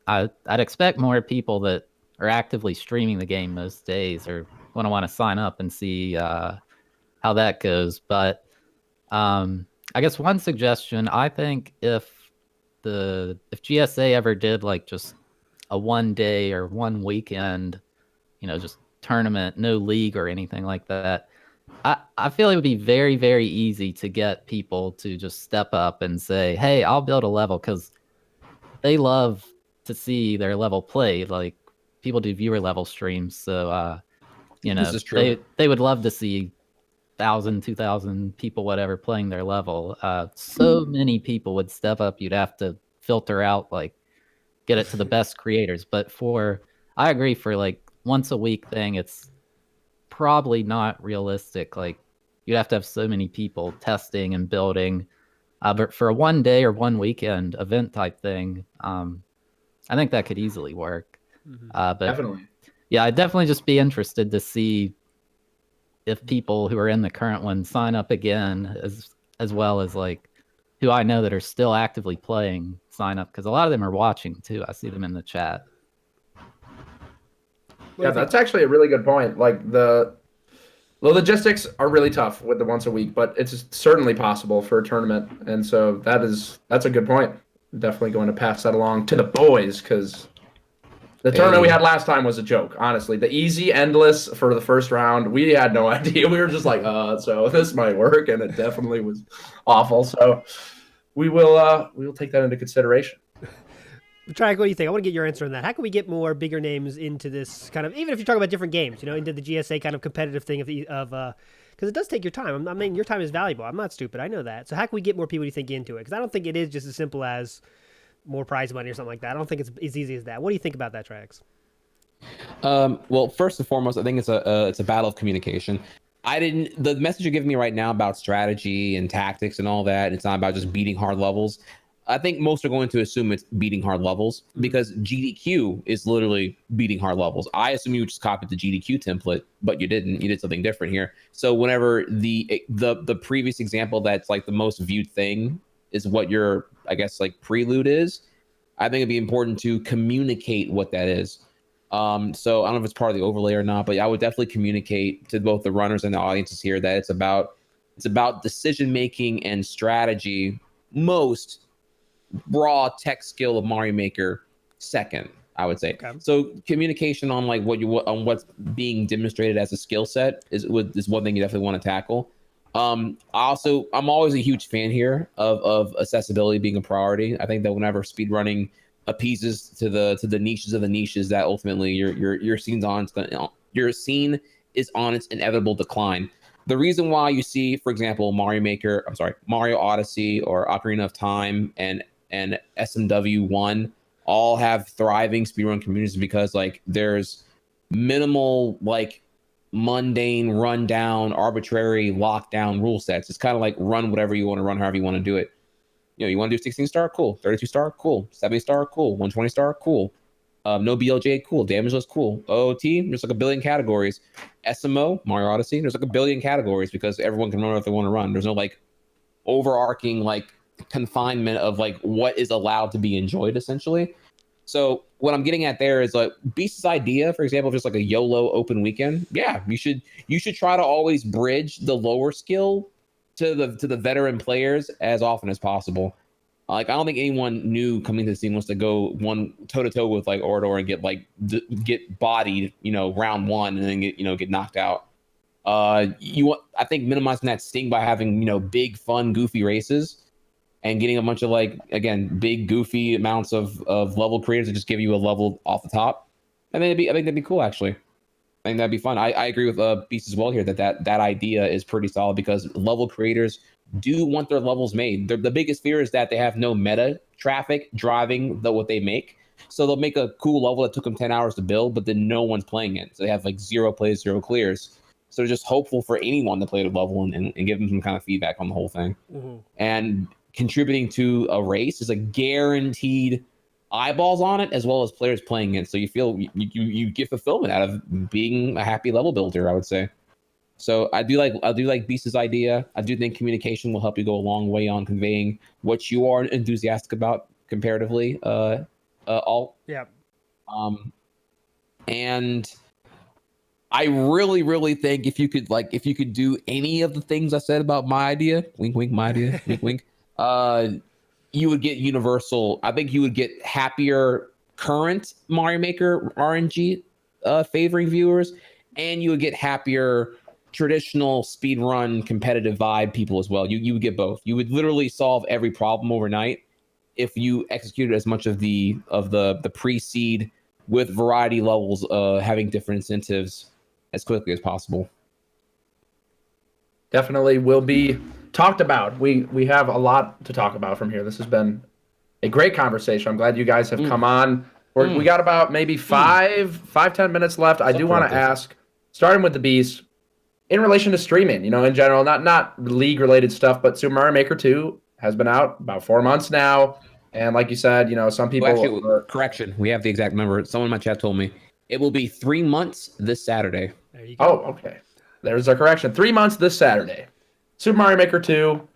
I'd expect more people that are actively streaming the game most days or want to sign up and see how that goes. But I guess one suggestion, I think if GSA ever did like just a 1 day or 1 weekend, just tournament, no league or anything like that, I feel it would be very, very easy to get people to just step up and say, hey, I'll build a level, because they love to see their level played. Like people do viewer level streams, so this is true. They would love to see 1,000, 2,000 people, whatever, playing their level. So many people would step up. You'd have to filter out, like, get it to the best creators. But I agree, for like once a week thing, it's probably not realistic. Like you'd have to have so many people testing and building. But for a 1 day or 1 weekend event type thing, I think that could easily work. But Definitely. yeah, I'd definitely just be interested to see if people who are in the current one sign up again, as well as like who I know that are still actively playing sign up, because a lot of them are watching too. I see them in the chat. What do you think? That's actually a really good point. Like the logistics are really tough with the once a week, but it's certainly possible for a tournament, and so that's a good point. Definitely going to pass that along to the boys because the tournament we had last time was a joke. Honestly, the easy endless for the first round, we had no idea. We were just like, so this might work, and it definitely was awful. So we will take that into consideration. Trihex, what do you think? I want to get your answer on that. How can we get more bigger names into this kind of, even if you're talking about different games, into the GSA kind of competitive thing because it does take your time. I mean, your time is valuable. I'm not stupid. I know that. So how can we get more people, do you think, into it? Because I don't think it is just as simple as more prize money or something like that. I don't think it's as easy as that. What do you think about that, Trihex? Well, first and foremost, I think it's a battle of communication. The message you're giving me right now about strategy and tactics and all that, it's not about just beating hard levels. I think most are going to assume it's beating hard levels because GDQ is literally beating hard levels. I assume you just copied the GDQ template, but you didn't. You did something different here. So whenever the previous example that's like the most viewed thing is what your, I guess, like prelude is, I think it'd be important to communicate what that is. So I don't know if it's part of the overlay or not, but I would definitely communicate to both the runners and the audiences here that it's about decision making and strategy. Most raw tech skill of Mario Maker second, I would say. Okay. So communication on like on what's being demonstrated as a skill set is one thing you definitely want to tackle. I'm always a huge fan here of accessibility being a priority. I think that whenever speedrunning appeases to the niches of the niches, that ultimately your scene is on its inevitable decline. The reason why you see, for example, Mario Odyssey or Ocarina of Time and SMW1 all have thriving speedrun communities because like there's minimal like mundane rundown arbitrary lockdown rule sets. It's kind of like run whatever you want to run, however you want to do it. You want to do 16 star, cool. 32 star, cool. 70 star, cool. 120 star, cool. No BLJ, cool. Damageless, cool. OOT, there's like a billion categories. SMO, Mario Odyssey, there's like a billion categories because everyone can run what they want to run. There's no like overarching like confinement of like what is allowed to be enjoyed essentially. So what I'm getting at there is like Beast's idea, for example, just like a YOLO open weekend. Yeah, you should try to always bridge the lower skill to the veteran players as often as possible. Like I don't think anyone new coming to the scene wants to go one toe to toe with like Orador and get bodied, round one and then get knocked out. I think minimizing that sting by having big fun goofy races and getting a bunch of like, again, big goofy amounts of level creators to just give you a level off the top. I think that'd be cool actually. I think that'd be fun. I agree with Beast as well here that idea is pretty solid because level creators do want their levels made. The biggest fear is that they have no meta traffic driving what they make. So they'll make a cool level that took them 10 hours to build, but then no one's playing it. So they have like 0 plays, 0 clears. So they're just hopeful for anyone to play the level and give them some kind of feedback on the whole thing. Mm-hmm. And contributing to a race is a guaranteed eyeballs on it as well as players playing it. So you feel you get fulfillment out of being a happy level builder, I would say. So I do like Beast's idea. I do think communication will help you go a long way on conveying what you are enthusiastic about comparatively. All. Yeah. And I really, really think if you could do any of the things I said about my idea, wink, wink, my idea, wink, wink, you would get universal. I think you would get happier current Mario Maker RNG favoring viewers, and you would get happier traditional speedrun competitive vibe people as well. You would get both. You would literally solve every problem overnight if you executed as much of the pre-seed with variety levels having different incentives as quickly as possible. Definitely will be talked about. We have a lot to talk about from here. This has been a great conversation. I'm glad you guys have come on. We got about maybe 5-10 minutes left. I do want to ask, starting with the Beast, in relation to streaming, in general, not league related stuff, but Super Mario Maker 2 has been out about 4 months now. And like you said, some people correction. We have the exact number. Someone in my chat told me it will be 3 months this Saturday. There you go. Oh, okay. There's a correction. 3 months this Saturday. Super Mario Maker 2.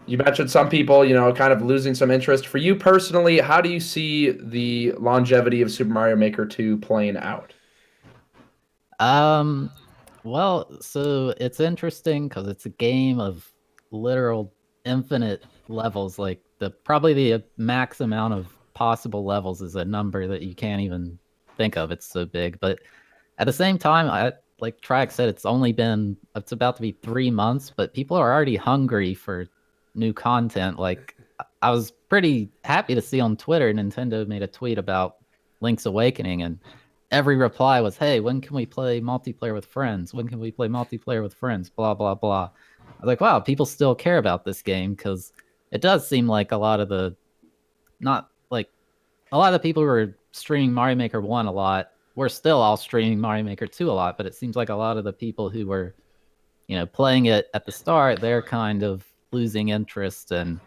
You mentioned some people, kind of losing some interest. For you personally, how do you see the longevity of Super Mario Maker 2 playing out? Well, so it's interesting because it's a game of literal infinite levels. Like probably the max amount of possible levels is a number that you can't even think of. It's so big. But at the same time, like Trihex said, it's about to be 3 months, but people are already hungry for new content. Like I was pretty happy to see on Twitter, Nintendo made a tweet about Link's Awakening, and every reply was, "Hey, when can we play multiplayer with friends? When can we play multiplayer with friends? Blah, blah, blah." I was like, wow, people still care about this game, because it does seem like a lot of the people who are streaming Mario Maker 1 a lot, we're still all streaming Mario Maker 2 a lot, but it seems like a lot of the people who were, playing it at the start, they're kind of losing interest. And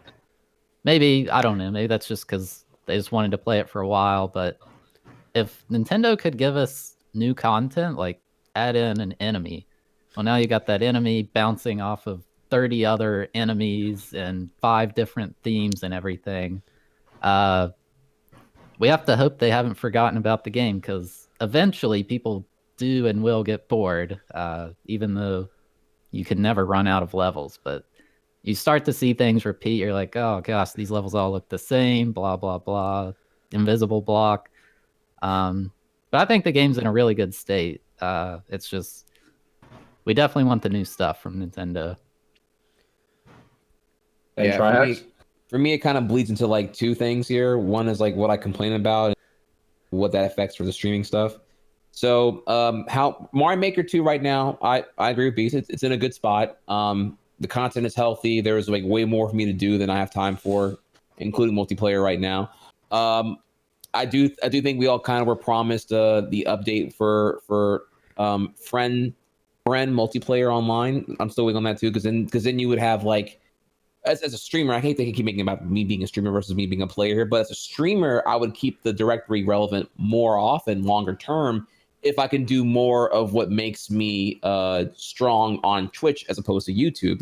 maybe, I don't know, maybe that's just because they just wanted to play it for a while. But if Nintendo could give us new content, like add in an enemy, well, now you got that enemy bouncing off of 30 other enemies and 5 different themes and everything. We have to hope they haven't forgotten about the game, because eventually people do and will get bored, even though you can never run out of levels. But you start to see things repeat. You're like, oh gosh, these levels all look the same, blah, blah, blah, invisible block. But I think the game's in a really good state. It's just, we definitely want the new stuff from Nintendo. And yeah, for me, it kind of bleeds into like 2 things here. One is like what I complain about, and what that affects for the streaming stuff. So, how Mario Maker 2 right now, I agree with Beast. It's in a good spot. The content is healthy. There's like way more for me to do than I have time for, including multiplayer right now. I do think we all kind of were promised the update for friend multiplayer online. I'm still waiting on that too, because then you would have like, as a streamer, I hate to keep making about me being a streamer versus me being a player here, but as a streamer, I would keep the directory relevant more often, longer term, if I can do more of what makes me strong on Twitch as opposed to YouTube.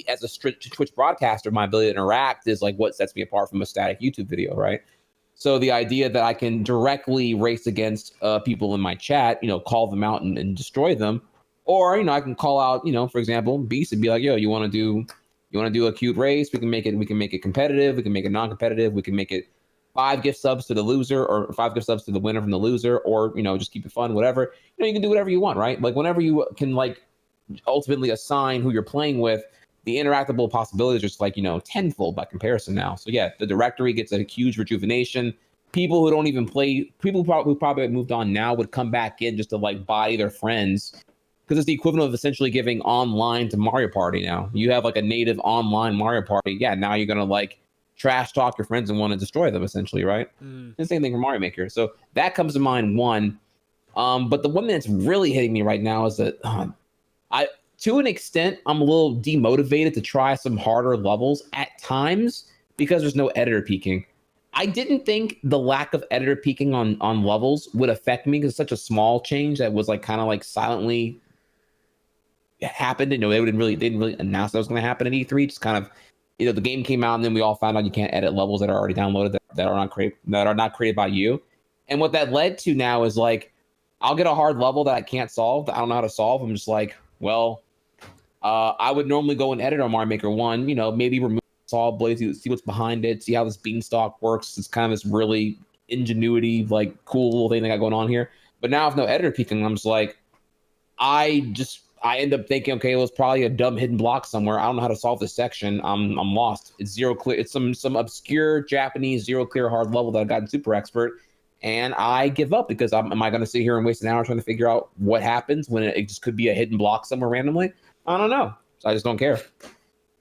As a Twitch broadcaster, my ability to interact is like what sets me apart from a static YouTube video, right? So the idea that I can directly race against people in my chat, call them out and destroy them, or I can call out, for example, Beast, and be like, yo, you want to do a cute race? We can make it competitive. We can make it non-competitive. We can make it 5 gift subs to the loser, or 5 gift subs to the winner from the loser, or just keep it fun, whatever. You can do whatever you want, right? Like whenever you can like ultimately assign who you're playing with, the interactable possibilities are just like tenfold by comparison now. So yeah, the directory gets a huge rejuvenation. People who don't even play, who probably moved on now, would come back in just to like body their friends, because it's the equivalent of essentially giving online to Mario Party now. You have like a native online Mario Party. Yeah, now you're going to like trash talk your friends and want to destroy them, essentially, right? The same thing for Mario Maker. So that comes to mind, one. But the one that's really hitting me right now is that to an extent, I'm a little demotivated to try some harder levels at times, because there's no editor peeking. I didn't think the lack of editor peeking on levels would affect me, because it's such a small change that was like kind of like silently happened. They didn't really announce that was going to happen at E3. Just kind of, the game came out and then we all found out you can't edit levels that are already downloaded, that are not created by you. And what that led to now is like, I'll get a hard level that I can't solve, that I don't know how to solve. I'm just like, well, I would normally go and edit on Mario Maker 1, maybe remove solve blades, see what's behind it, see how this beanstalk works. It's kind of this really ingenuity, like cool little thing they got going on here. But now with no editor peeking, I'm just like, I end up thinking, okay, well, it's probably a dumb hidden block somewhere. I don't know how to solve this section. I'm lost. It's zero clear. It's some obscure Japanese zero clear hard level that I got in Super Expert, and I give up, because am I going to sit here and waste an hour trying to figure out what happens when it just could be a hidden block somewhere randomly? I don't know. So I just don't care.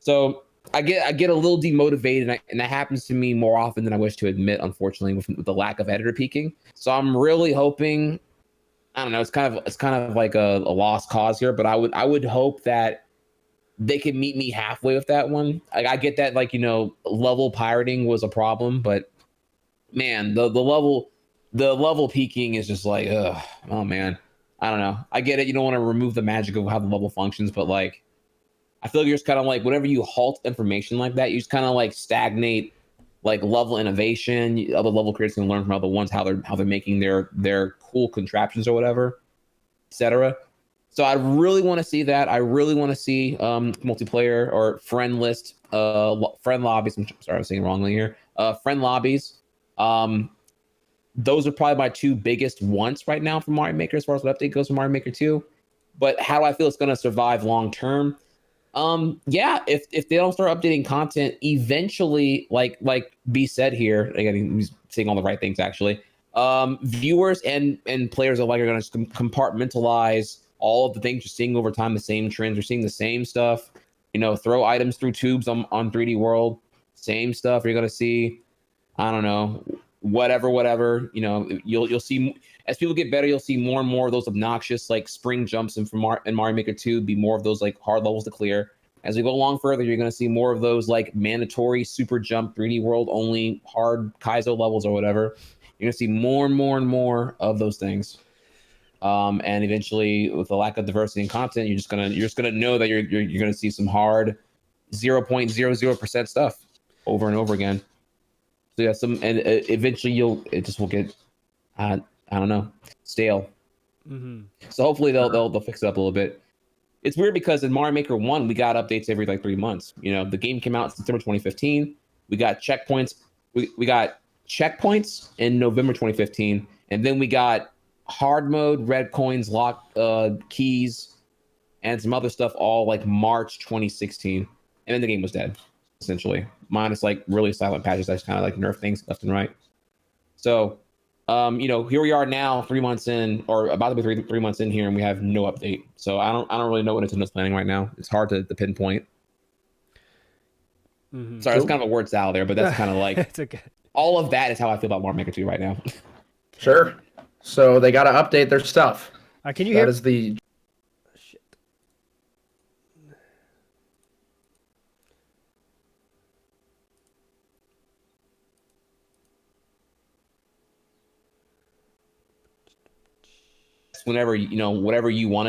So I get a little demotivated, and that happens to me more often than I wish to admit, unfortunately, with the lack of editor peeking. So I'm really hoping, I don't know, it's kind of like a lost cause here, but I would hope that they can meet me halfway with that one. I get that, like, level pirating was a problem, but man, the level peaking is just like, oh man, I don't know. I get it. You don't want to remove the magic of how the level functions, but like, I feel like you're just kind of like, whenever you halt information like that, you just kind of like stagnate like level innovation. Other level creators can learn from other ones how they're making their cool contraptions or whatever, etc. So I really want to see that. I really want to see multiplayer or friend list, friend lobbies. I'm sorry, I was saying wrongly here. Friend lobbies. Those are probably my two biggest wants right now for Mario Maker as far as what update goes for Mario Maker 2. But how do I feel it's going to survive long term? Yeah, if they don't start updating content eventually, like B said here, again, he's saying all the right things actually. Viewers and players alike are going to compartmentalize all of the things you're seeing over time, the same trends. You're seeing the same stuff. Throw items through tubes on 3D World, same stuff. You're going to see, I don't know, whatever. You'll see, as people get better, you'll see more and more of those obnoxious like spring jumps in Mario Maker 2 be more of those like hard levels to clear. As we go along further, you're going to see more of those like mandatory super jump 3D World only hard Kaizo levels or whatever. You're going to see more and more of those things. And eventually, with the lack of diversity in content, you're just gonna know that you're gonna see some hard 0.00% stuff over and over again. So yeah, eventually it just will get, I don't know, stale. Mm-hmm. So hopefully they'll fix it up a little bit. It's weird because in Mario Maker 1 we got updates every like 3 months. The game came out in September 2015. We got checkpoints. We got checkpoints in November 2015, and then we got hard mode, red coins, lock keys, and some other stuff all like March 2016, and then the game was dead essentially, minus like really silent patches that just kind of like nerf things left and right. So here we are now, 3 months in, or about to be three months in here, and we have no update. So I don't really know what Nintendo's planning right now. It's hard to pinpoint. Mm-hmm. Sorry, that's kind of a word salad there, but that's kind of like it's okay. All of that is how I feel about Mario Maker 2 right now. Sure. So they got to update their stuff. Can you hear? That is the. Shit. Whenever whatever you want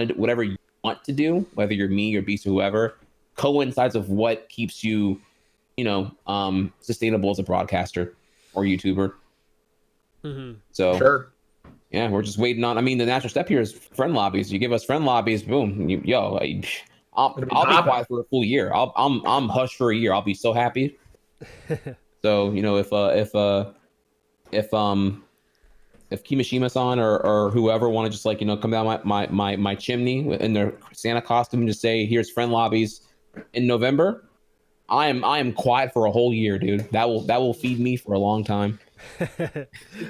to do, whether you're me or Beast or whoever, coincides with what keeps you, sustainable as a broadcaster or YouTuber. Mm-hmm. So Sure. Yeah, we're just waiting on. I mean, the natural step here is friend lobbies. You give us friend lobbies, boom. I'll be quiet for a full year. I'm hushed for a year. I'll be so happy. So if Kimishima-san or whoever want to just like come down my chimney in their Santa costume and just say here's friend lobbies in November, I am quiet for a whole year, dude. That will feed me for a long time.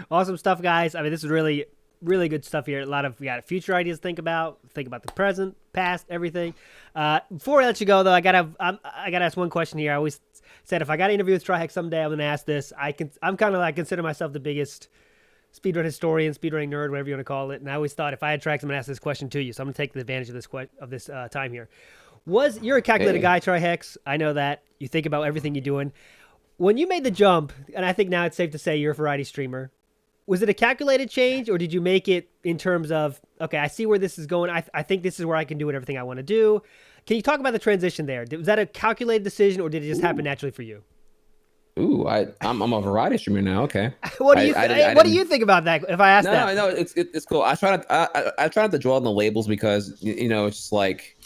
Awesome stuff, guys. I mean, this is really, really good stuff here. We got future ideas to think about the present, past, everything. Before I let you go, though, I gotta ask one question here. I always said if I got to interview with Trihex someday, I'm gonna ask this. I consider myself the biggest speedrun historian, speedrunning nerd, whatever you want to call it. And I always thought if I had Trihex, I'm gonna ask this question to you. So I'm gonna take the advantage of this time here. You're a calculated guy, Trihex. I know that. You think about everything you're doing. When you made the jump, and I think now it's safe to say you're a variety streamer, was it a calculated change, or did you make it in terms of, okay, I see where this is going. I think this is where I can do everything I want to do. Can you talk about the transition there? Was that a calculated decision, or did it just happen naturally for you? Ooh, I'm a variety streamer now. Okay. What do you think about that? If I ask that, no, it's cool. I try not to dwell on the labels because it's just like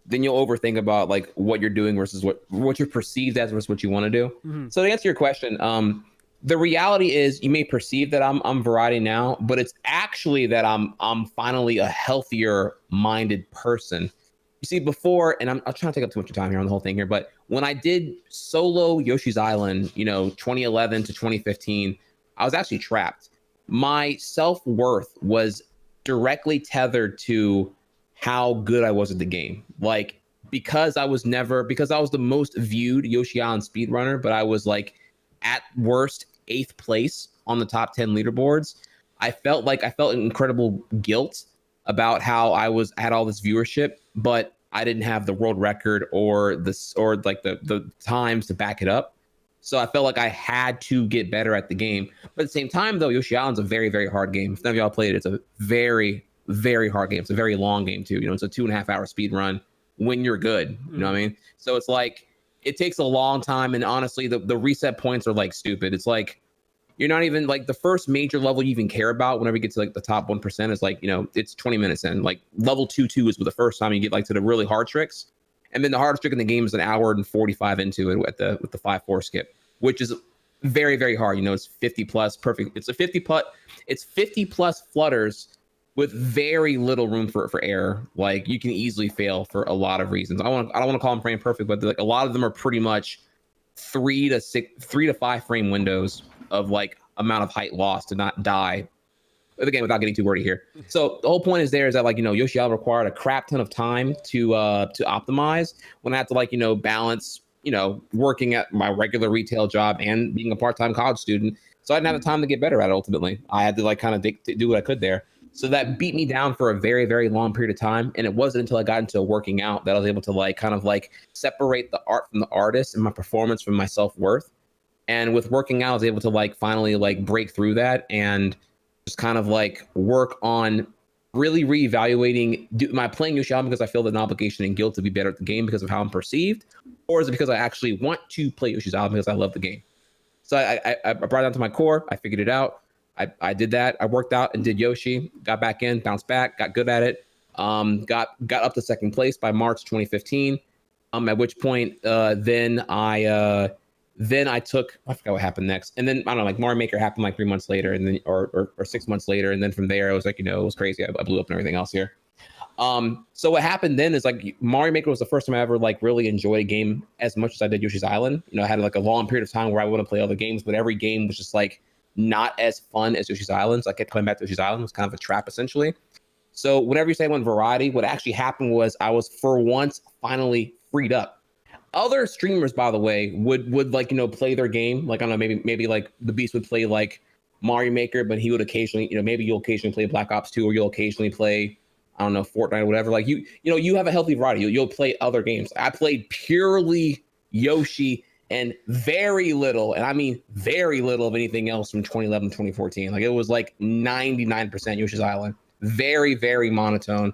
then you'll overthink about like what you're doing versus what you're perceived as versus what you want to do. Mm-hmm. So to answer your question, the reality is you may perceive that I'm variety now, but it's actually that I'm finally a healthier minded person. You see, before, and I'm trying to take up too much time here on the whole thing here, but when I did solo Yoshi's Island, 2011 to 2015, I was actually trapped. My self-worth was directly tethered to how good I was at the game. Like, because I was the most viewed Yoshi Island speedrunner, but I was like at worst 8th place on the top 10 leaderboards. I felt incredible guilt about how I had all this viewership, but I didn't have the world record or like the times to back it up. So I felt like I had to get better at the game. But at the same time, though, Yoshi Island's a very, very hard game. If none of y'all played it, it's a very, very hard game. It's a very long game too. You know, it's a 2.5-hour speed run when you're good. You know what I mean? So it's like it takes a long time, and honestly, the reset points are like stupid. It's like you're not even like the first major level you even care about whenever you get to like the top 1% is like, you know, it's 20 minutes in. Like level 2 is the first time you get like to the really hard tricks. And then the hardest trick in the game is an hour and 45 into it with the 5-4 skip, which is very, very hard. You know, it's 50 plus perfect. It's 50 plus flutters with very little room for error. Like you can easily fail for a lot of reasons. I don't want to call them frame perfect, but like a lot of them are pretty much 3 to 5 frame windows of like amount of height lost to not die. Again, without getting too wordy here. So the whole point is that like, you know, Yoshi Island required a crap ton of time to optimize when I had to like, you know, balance, you know, working at my regular retail job and being a part-time college student. So I didn't have the time to get better at it ultimately. I had to like kind of do what I could there. So that beat me down for a very, very long period of time. And it wasn't until I got into working out that I was able to like kind of like separate the art from the artist and my performance from my self-worth. And with working out, I was able to like finally like break through that and just kind of like work on really reevaluating, am I playing Yoshi Island because I feel an obligation and guilt to be better at the game because of how I'm perceived? Or is it because I actually want to play Yoshi's Island because I love the game? So I brought it down to my core. I figured it out. I did that. I worked out and did Yoshi, got back in, bounced back, got good at it. Got up to second place by March 2015. At which point, then I took, I forgot what happened next. And then I don't know, like Mario Maker happened like 3 months later, and then or 6 months later. And then from there, I was like, you know, it was crazy. I blew up and everything else here. So what happened then is like Mario Maker was the first time I ever like really enjoyed a game as much as I did Yoshi's Island. You know, I had like a long period of time where I wouldn't play other games, but every game was just like not as fun as Yoshi's Island. So I kept coming back to Yoshi's Island. It was kind of a trap essentially. So whenever you say I went variety, what actually happened was I was for once finally freed up. Other streamers, by the way, would like, you know, play their game. Like, I don't know, maybe like the Beast would play like Mario Maker, but he would occasionally, you know, maybe you'll occasionally play Black Ops 2, or you'll occasionally play, I don't know, Fortnite or whatever. Like you know, you have a healthy variety. You'll play other games. I played purely Yoshi and very little, and I mean very little of anything else from 2011, 2014. Like it was like 99% Yoshi's Island. Very, very monotone.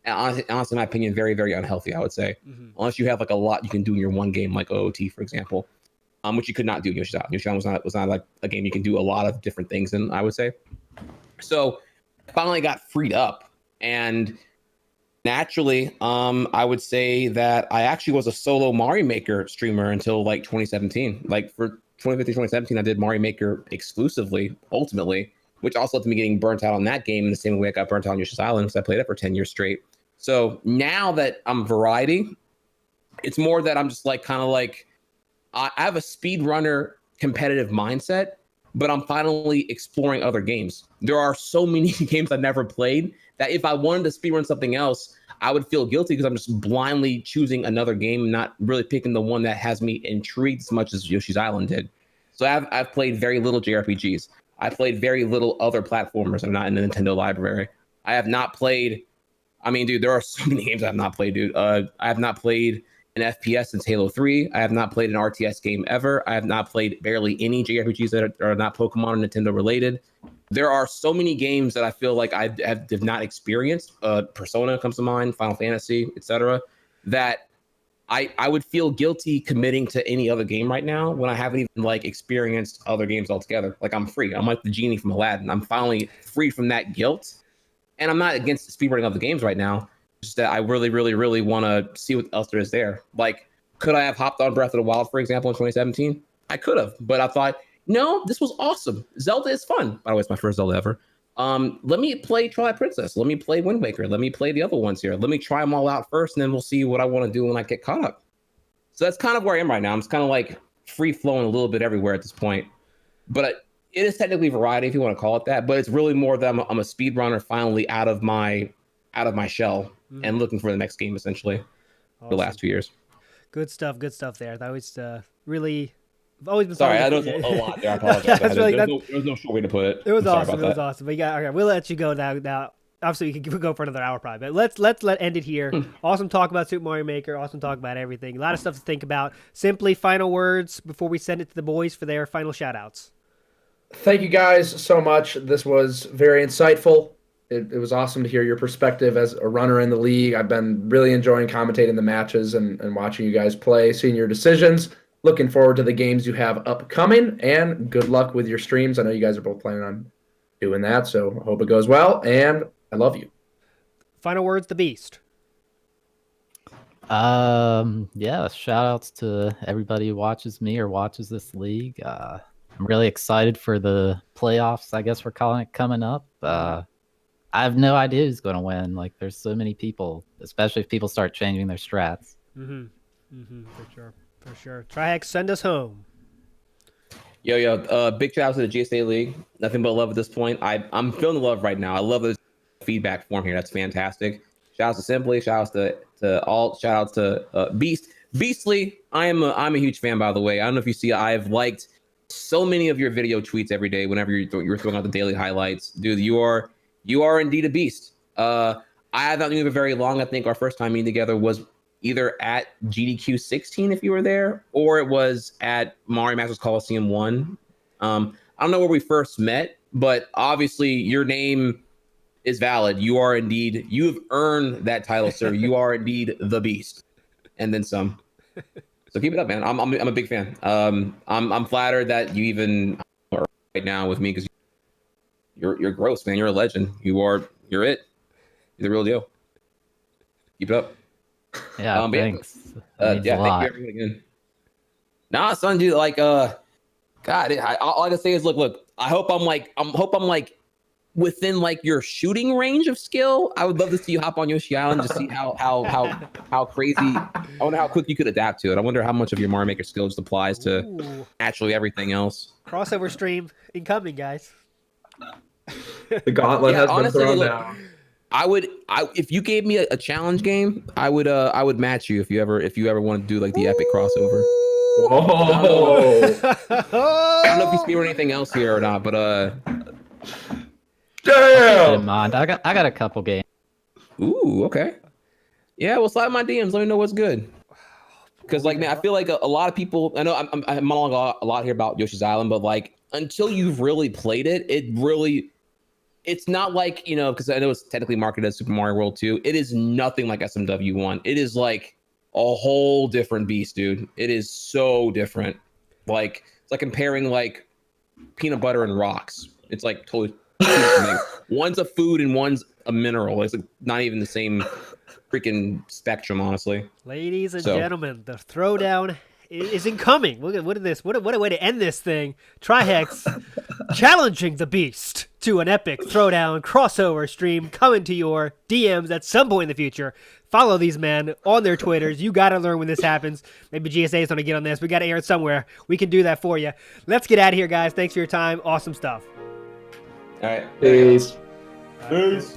And honestly, in my opinion, very, very unhealthy, I would say. Unless you have like a lot you can do in your one game, like OOT, for example, which you could not do in Yoshi's Island. Yoshi's Island was not like a game you can do a lot of different things in, I would say. So I finally got freed up. And naturally, I would say that I actually was a solo Mario Maker streamer until like 2017. Like for 2015, 2017, I did Mario Maker exclusively, ultimately, which also led to me getting burnt out on that game in the same way I got burnt out on Yoshi's Island because I played it for 10 years straight. So now that I'm variety, it's more that I'm just like kind of like, I have a speedrunner competitive mindset, but I'm finally exploring other games. There are so many games I've never played that if I wanted to speedrun something else, I would feel guilty because I'm just blindly choosing another game, not really picking the one that has me intrigued as much as Yoshi's Island did. So I've played very little JRPGs. I played very little other platformers. I'm not in the Nintendo library. I have not played, I mean, dude, there are so many games I have not played, dude. I have not played an FPS since Halo 3. I have not played an RTS game ever. I have not played barely any JRPGs that are not Pokemon or Nintendo related. There are so many games that I feel like I have not experienced. Persona comes to mind, Final Fantasy, etc. That I would feel guilty committing to any other game right now when I haven't even like experienced other games altogether. Like I'm free. I'm like the genie from Aladdin. I'm finally free from that guilt. And I'm not against speedrunning other games right now. Just that I really, really, really want to see what else there is there. Like, could I have hopped on Breath of the Wild, for example, in 2017? I could have, but I thought, no, this was awesome. Zelda is fun. By the way, it's my first Zelda ever. Let me play Twilight Princess. Let me play Wind Waker. Let me play the other ones here. Let me try them all out first, and then we'll see what I want to do when I get caught up. So that's kind of where I am right now. I'm just kind of like free flowing a little bit everywhere at this point. But it is technically variety, if you want to call it that. But it's really more that I'm a speedrunner finally out of my shell and looking for the next game, essentially, for the last 2 years. Good stuff there. That was really... I've always been sorry. I know a lot there. I apologize. There's no short way to put it. It was awesome. It was awesome. But okay, we'll let you go now. obviously we could go for another hour probably, but let's end it here. Awesome talk about Super Mario Maker. Awesome talk about everything. A lot of stuff to think about. Simply, final words before we send it to the boys for their final shout outs. Thank you guys so much. This was very insightful. It was awesome to hear your perspective as a runner in the league. I've been really enjoying commentating the matches and watching you guys play, seeing your decisions. Looking forward to the games you have upcoming, and good luck with your streams. I know you guys are both planning on doing that, so I hope it goes well, and I love you. Final words, the Beast. Yeah, shout outs to everybody who watches me or watches this league. I'm really excited for the playoffs, I guess we're calling it, coming up. I have no idea who's going to win. Like, there's so many people, especially if people start changing their strats. For sure. Trihex, send us home. Yo, big shout out to the GSA League. Nothing but love at this point. I'm feeling the love right now. I love the feedback form here. That's fantastic. Shout out to Simply. Shout out to Alt. Shout out to Beast. Beastly, I'm a huge fan, by the way. I don't know if you see, I've liked so many of your video tweets every day whenever you're throwing out the daily highlights. Dude, you are indeed a beast. I haven't known you very long. I think our first time meeting together was either at GDQ 16, if you were there, or it was at Mario Masters Coliseum 1. I don't know where we first met, but obviously your name is valid. You've earned that title, sir. You are indeed the beast, and then some. So keep it up, man. I'm a big fan. I'm flattered that you even are right now with me, because you're gross, man. You're a legend. You're it. You're the real deal. Keep it up. Yeah, thanks. Thank you everyone again. Nah, son, dude, like, God, all I can say is, look. I hope I'm like within like your shooting range of skill. I would love to see you hop on Yoshi Island to see how crazy. I wonder how quick you could adapt to it. I wonder how much of your Mario Maker skill just applies to actually everything else. Crossover stream incoming, guys. The gauntlet has honestly, been thrown down. If you gave me a challenge game, I would match you if you ever want to do like the epic crossover. Whoa! I don't know if you speak or anything else here or not, but Damn! Mind. I got a couple games. Ooh, okay. Yeah, well, slide my DMs. Let me know what's good. Because like, man, I feel like a lot of people. I know I'm monologuing a lot here about Yoshi's Island, but like, until you've really played it, it's not like, because I know it's technically marketed as Super Mario World 2. It is nothing like SMW 1. It is like a whole different beast, dude. It is so different. Like, it's like comparing like peanut butter and rocks. It's like totally one's a food and one's a mineral. It's like not even the same freaking spectrum, honestly. Ladies and gentlemen, the throwdown is incoming. Look at this. What a way to end this thing. Trihex challenging the beast to an epic throwdown crossover stream coming to your DMs at some point in the future. Follow these men on their Twitters. You got to learn when this happens. Maybe GSA is going to get on this. We got to air it somewhere. We can do that for you. Let's get out of here, guys. Thanks for your time. Awesome stuff. All right. Peace. Peace.